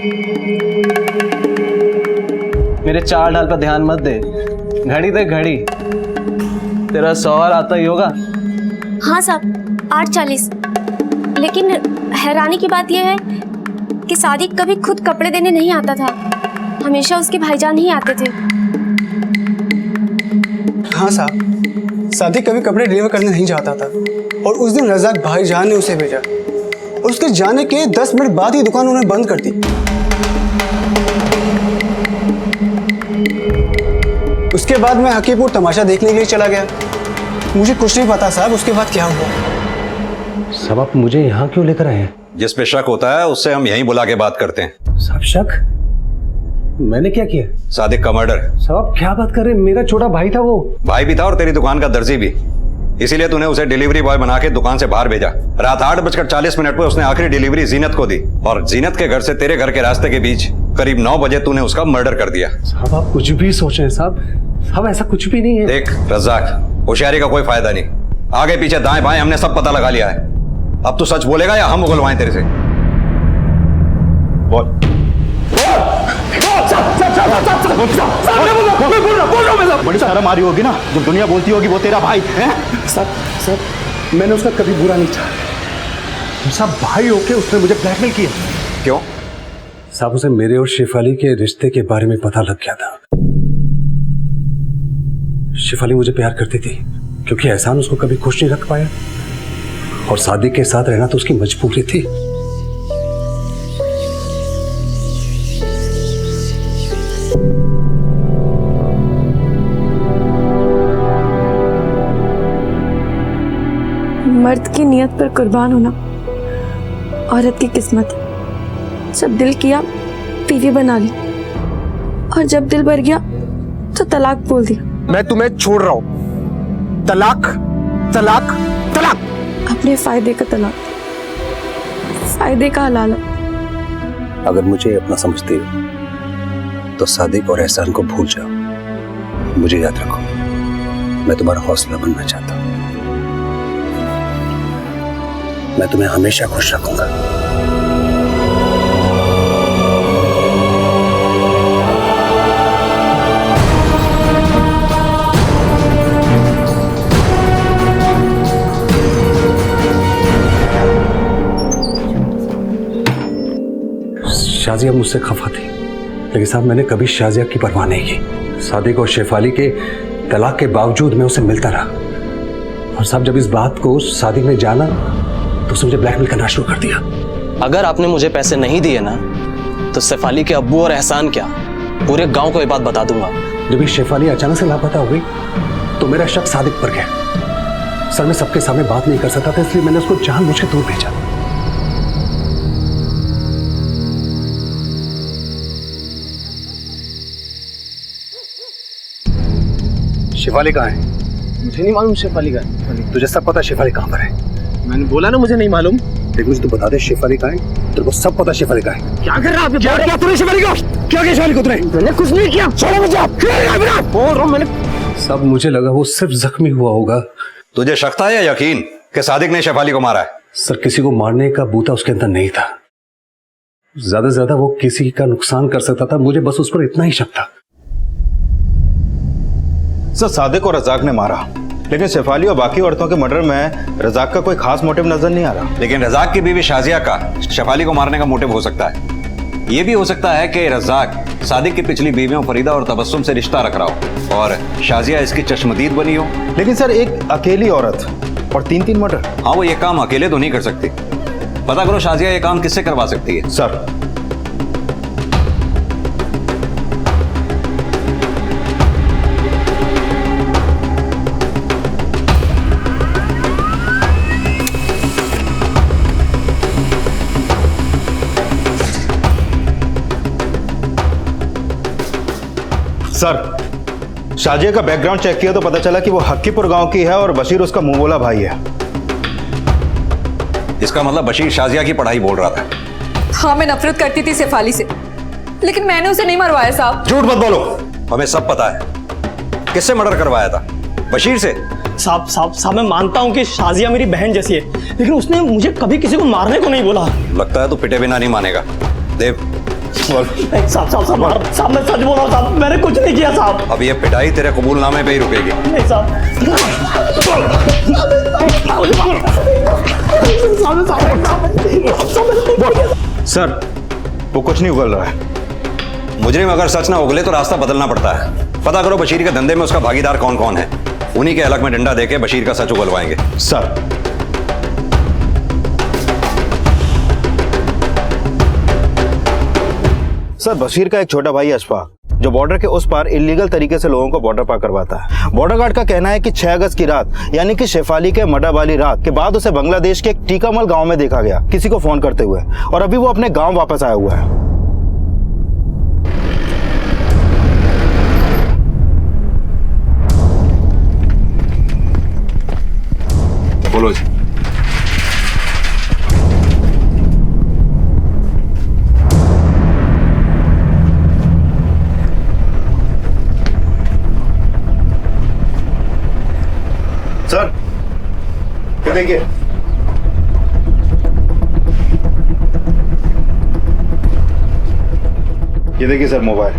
मेरे चाल ढाल पर ध्यान मत दे, घड़ी दे घड़ी। तेरा सवाल आता ही होगा। हाँ साहब, 8:40। लेकिन हैरानी की बात यह है कि सादिक कभी खुद कपड़े देने नहीं आता था, हमेशा उसके भाईजान ही आते थे। हाँ साहब, सादिक कभी कपड़े डिलीवर करने नहीं जाता था, और उस दिन रज़ाक भाईजान ने उसे भेजा, और उसके जाने के 10 मिनट बाद ही दुकान उन्होंने बंद कर दी। उसके बाद मैं हकीपुर तमाशा देखने के लिए चला गया। मुझे कुछ नहीं पता साहब उसके बाद क्या हुआ। सब आप मुझे यहाँ क्यों लेकर आए हैं? जिस पे शक होता है उससे हम यहीं बुला के बात करते हैं। साहब, शक? मैंने क्या किया? सादिक का मर्डर। साहब, आप क्या बात कर रहे हैं? मेरा छोटा भाई था वो। भाई भी था और तेरी दुकान का दर्जी भी, इसीलिए तूने उसे डिलीवरी बॉय बना के दुकान से बाहर भेजा। रात 8:40 पर उसने आखिरी डिलीवरी जीनत को दी, और जीनत के घर से तेरे घर के रास्ते के बीच करीब 9 बजे तूने उसका मर्डर कर दिया। साहब, आप कुछ भी सोच रहे हैं साहब। साहब, ऐसा कुछ भी नहीं है। देख रज़ाक, होशियारी का कोई फायदा नहीं। आगे पीछे दाएं बाएं हमने सब पता लगा लिया है। अब तू सच बोलेगा या हम उगलवाएं तेरे से? बोल। बड़ी शर्म आ रही होगी ना, जब दुनिया बोलती होगी वो तेरा भाई है। सर, मैंने उसका कभी बुरा नहीं चाहा। सब भाई होके उसने मुझे ब्लैकमेल किया। क्यों? साहब, उसे मेरे और शेफाली के रिश्ते के बारे में पता लग गया था। शेफाली मुझे प्यार करती थी, क्योंकि एहसान उसको कभी खुश नहीं रख पाया, और सादिक के साथ रहना तो उसकी मजबूरी थी। मर्द की नियत पर कुर्बान होना औरत की किस्मत है। जब दिल किया बीवी बना ली, और जब दिल भर गया तो तलाक बोल दिया। मैं तुम्हें छोड़ रहा हूं। तलाक तलाक तलाक। अपने फायदे का तलाक, फायदे का हलाला। अगर मुझे अपना समझती हो तो सादिक और एहसान को भूल जाओ। मुझे याद रखो, मैं तुम्हारा हौसला बनना चाहता हूं। मैं तुम्हें हमेशा खुश रखूंगा। शाजिया मुझसे खफा थी, लेकिन साहब मैंने कभी शाजिया की परवाह नहीं की। सादिक और शेफाली के तलाक के बावजूद मैं उसे मिलता रहा, और साहब जब इस बात को सादिक ने जाना तो उसने मुझे ब्लैकमेल करना शुरू कर दिया। अगर आपने मुझे पैसे नहीं दिए ना, तो शेफाली के अब्बू और एहसान क्या, पूरे गांव को ये बात बता दूंगा। जब ये शेफाली अचानक से लापता हो गई तो मेरा शक सादिक पर गया। सर मैं सबके सामने बात नहीं कर सकता था, इसलिए मैंने उसको जानबूझ के दूर भेजा। शेफाली कहाँ है? मुझे नहीं मालूम शेफाली का है। तुझे सब पता शेफाली कहाँ पर है? मैंने बोला ना मुझे नहीं मालूम। देख मुझे तू बता दे शेफाली कहाँ है? तेरे को सब पता शेफाली कहाँ है? क्या कर रहा है? क्या किया तूने शेफाली को? क्या किया शेफाली को तूने? मैंने कुछ नहीं किया। छोड़ो मुझे। बोल रहा हूं मैंने। सब मुझे लगा वो सिर्फ जख्मी हुआ होगा। तुझे शक था या यकीन कि सादिक ने शेफाली को मारा है? सर किसी को मारने का बूता उसके अंदर नहीं था। ज्यादा से ज्यादा वो किसी का नुकसान कर सकता था, मुझे बस उस पर इतना ही शक था। सर सादिक और रजाक ने मारा, लेकिन शेफाली और बाकी औरतों के मर्डर में रजाक का कोई खास मोटिव नजर नहीं आ रहा। लेकिन रजाक की बीवी शाजिया का शेफाली को मारने का मोटिव हो सकता है। यह भी हो सकता है कि रजाक सादिक की पिछली बीवियों फरीदा और तबस्सुम से रिश्ता रख रहा हो और शाजिया इसकी चश्मदीद बनी हो। लेकिन सर एक अकेली औरत और 3-3 मर्डर। हाँ वो ये काम अकेले तो नहीं कर सकती। पता करो शाजिया ये काम किससे करवा सकती है। सर सर शाजिया का बैकग्राउंड चेक किया तो पता चला कि वो हक्कीपुर गांव की है और बशीर उसका मुंह बोला भाई है। इसका मतलब बशीर शाजिया की पढ़ाई बोल रहा था। हाँ मैं नफरत करती थी शेफाली से, लेकिन मैंने उसे नहीं मरवाया साहब। झूठ मत बोलो, हमें सब पता है। किससे मर्डर करवाया था? बशीर से? साहब मैं मानता हूँ कि शाजिया मेरी बहन जैसी है, लेकिन उसने मुझे कभी किसी को मारने को नहीं बोला। लगता है तो पिटे बिना नहीं मानेगा। देव साहब मैं सच बोल रहा हूँ साहब, मैंने कुछ नहीं किया साहब। अब ये पिटाई तेरे कबूलनामे पे ही रुकेगी। नहीं साहब। सर वो कुछ नहीं उगल रहा है। मुजरिम अगर सच ना उगले तो रास्ता बदलना पड़ता है। पता करो बशीर के धंधे में उसका भागीदार कौन कौन है, उन्हीं के हलक में डंडा देके बशीर का सच उगलवाएंगे। सर बशीर का एक छोटा भाई अशफाक जो बॉर्डर के उस पार इलीगल तरीके से लोगों को बॉर्डर पार करवाता है। बॉर्डर गार्ड का कहना है कि 6 अगस्त की रात यानी कि शेफाली के मर्डर वाली रात के बाद उसे बांग्लादेश के एक टीकामल गांव में देखा गया किसी को फोन करते हुए, और अभी वो अपने गांव वापस आया हुआ है। बोलो जी। सर ये देखिए, सर मोबाइल।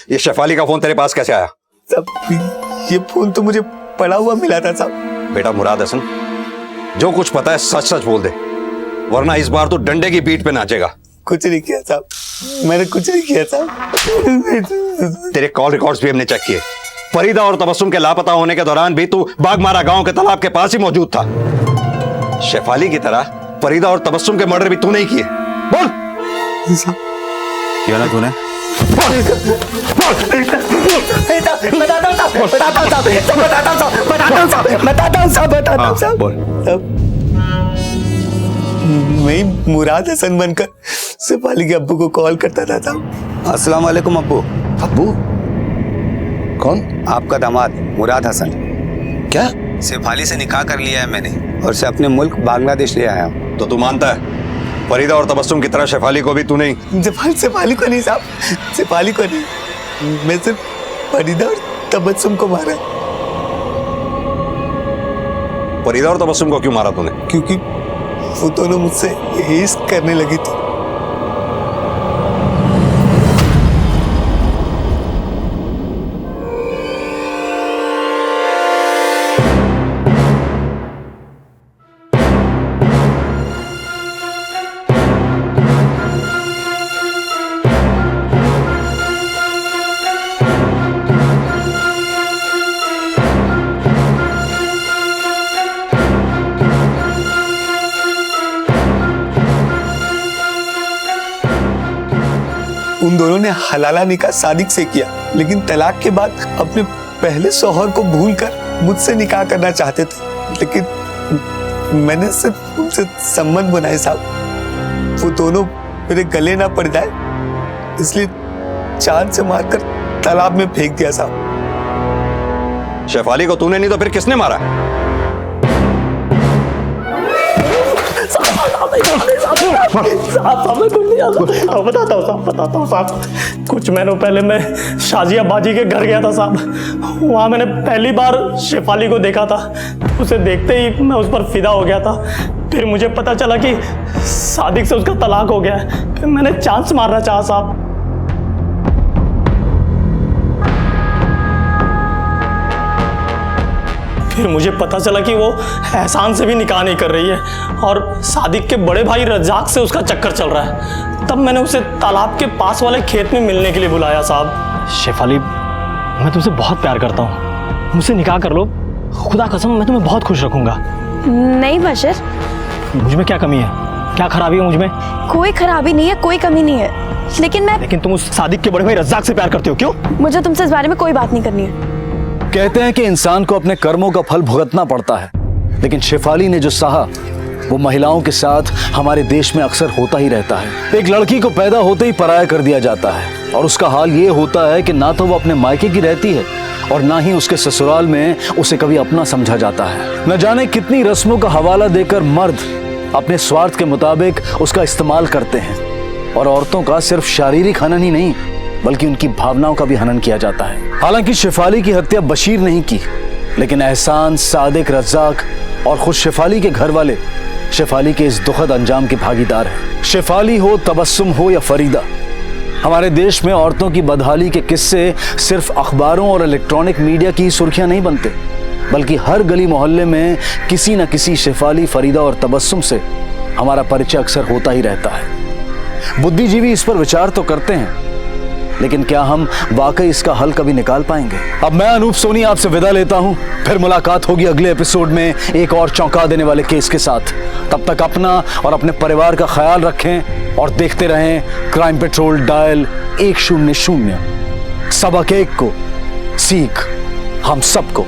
ये शेफाली का फोन तेरे पास कैसे आया? साहब ये फोन तो मुझे पड़ा हुआ मिला था साहब। बेटा मुराद हसन, जो कुछ पता है सच सच बोल दे, वरना इस बार तो डंडे की पीठ पे नाचेगा। कुछ नहीं किया साहब, मैंने कुछ नहीं किया साहब। तेरे कॉल रिकॉर्ड्स भी हमने चेक किए। फरीदा और तबस्सुम के लापता होने के दौरान भी तू बागमारा गांव के तालाब के पास ही मौजूद था। शेफाली की तरह फरीदा और तबस्सुम के मर्डर भी तूने ही किए। बोल किया ना तूने? मैं मुराद हसन बनकर शेफाली के अब्बू को कॉल करता था साहब। अस्सलाम वालेकुम अब्बू। अब्बू कौन? आपका दामाद मुराद हसन। क्या? शेफाली से निकाह कर लिया है मैंने और से अपने मुल्क बांग्लादेश ले आया हूँ। तो तू मानता है फरीदा और तबस्सुम की तरह शेफाली को भी तू नहीं? शेफाली को नहीं साहब, शेफाली को नहीं, मैं सिर्फ फरीदा और तबस्सुम को मारा। फरीदा और तबस्सुम को क्यों मारा तूने? क्योंकि वो दोनों मुझसे इश्क करने लगी थी। उन दोनों ने हलाला निकाह सादिक से किया, लेकिन तलाक के बाद अपने पहले शौहर को भूलकर मुझसे निकाह करना चाहते थे, लेकिन मैंने सिर्फ उनसे संबंध बनाए साहब। वो दोनों मेरे गले ना पड़ जाए इसलिए चांद से मारकर तालाब में फेंक दिया साहब। शेफाली को तूने नहीं तो फिर किसने मारा? बताता हूँ साहब। कुछ महीनों पहले मैं शाजिया बाजी के घर गया था साहब। वहाँ मैंने पहली बार शेफाली को देखा था। उसे देखते ही मैं उस पर फिदा हो गया था। फिर मुझे पता चला कि सादिक से उसका तलाक हो गया है। फिर मैंने चांस मारना चाहा साहब। फिर मुझे पता चला कि वो एहसान से भी निकाह नहीं कर रही है और सादिक के बड़े भाई रज्जाक से उसका चक्कर चल रहा है। तब मैंने उसे तालाब के पास वाले खेत में मिलने के लिए बुलाया साहब। शेफाली, मैं तुमसे बहुत प्यार करता हूँ, मुझसे निकाह कर लो। खुदा कसम मैं तुम्हें बहुत खुश रखूंगा। नहीं बशर, मुझ में क्या कमी है? क्या खराबी है मुझ में? कोई खराबी नहीं है, कोई कमी नहीं है। लेकिन तुम उस सादिक के बड़े भाई रज्जाक से प्यार करते हो, क्यों? मुझे तुमसे इस बारे में कोई बात नहीं करनी है। कहते हैं कि इंसान को अपने कर्मों का फल भुगतना पड़ता है, लेकिन शेफाली ने जो सहा वो महिलाओं के साथ हमारे देश में अक्सर होता ही रहता है। एक लड़की को पैदा होते ही पराया कर दिया जाता है और उसका हाल ये होता है कि ना तो वो अपने मायके की रहती है और ना ही उसके ससुराल में उसे कभी अपना समझा जाता है। न जाने कितनी रस्मों का हवाला देकर मर्द अपने स्वार्थ के मुताबिक उसका इस्तेमाल करते हैं और औरतों का सिर्फ शारीरिक हनन ही नहीं बल्कि उनकी भावनाओं का भी हनन किया जाता है। हालांकि शेफाली की हत्या बशीर नहीं की, लेकिन एहसान, सादिक, रज्जाक और खुद शेफाली के घर वाले शेफाली के इस दुखद अंजाम के भागीदार हैं। शेफाली हो, तबस्सुम हो या फरीदा, हमारे देश में औरतों की बदहाली के किस्से सिर्फ अखबारों और इलेक्ट्रॉनिक मीडिया की सुर्खियां नहीं बनते, बल्कि हर गली मोहल्ले में किसी न किसी शेफाली, फरीदा और तबस्सुम से हमारा परिचय अक्सर होता ही रहता है। बुद्धिजीवी इस पर विचार तो करते हैं, लेकिन क्या हम वाकई इसका हल कभी निकाल पाएंगे? अब मैं अनूप सोनी आपसे विदा लेता हूं। फिर मुलाकात होगी अगले एपिसोड में एक और चौंका देने वाले केस के साथ। तब तक अपना और अपने परिवार का ख्याल रखें और देखते रहें क्राइम पेट्रोल डायल 100। सबक एक को सीख हम सबको।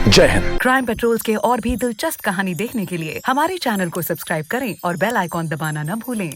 जय हिंद। क्राइम पेट्रोल के और भी दिलचस्प कहानी देखने के लिए हमारे चैनल को सब्सक्राइब करें और बेल आइकॉन दबाना न भूलें।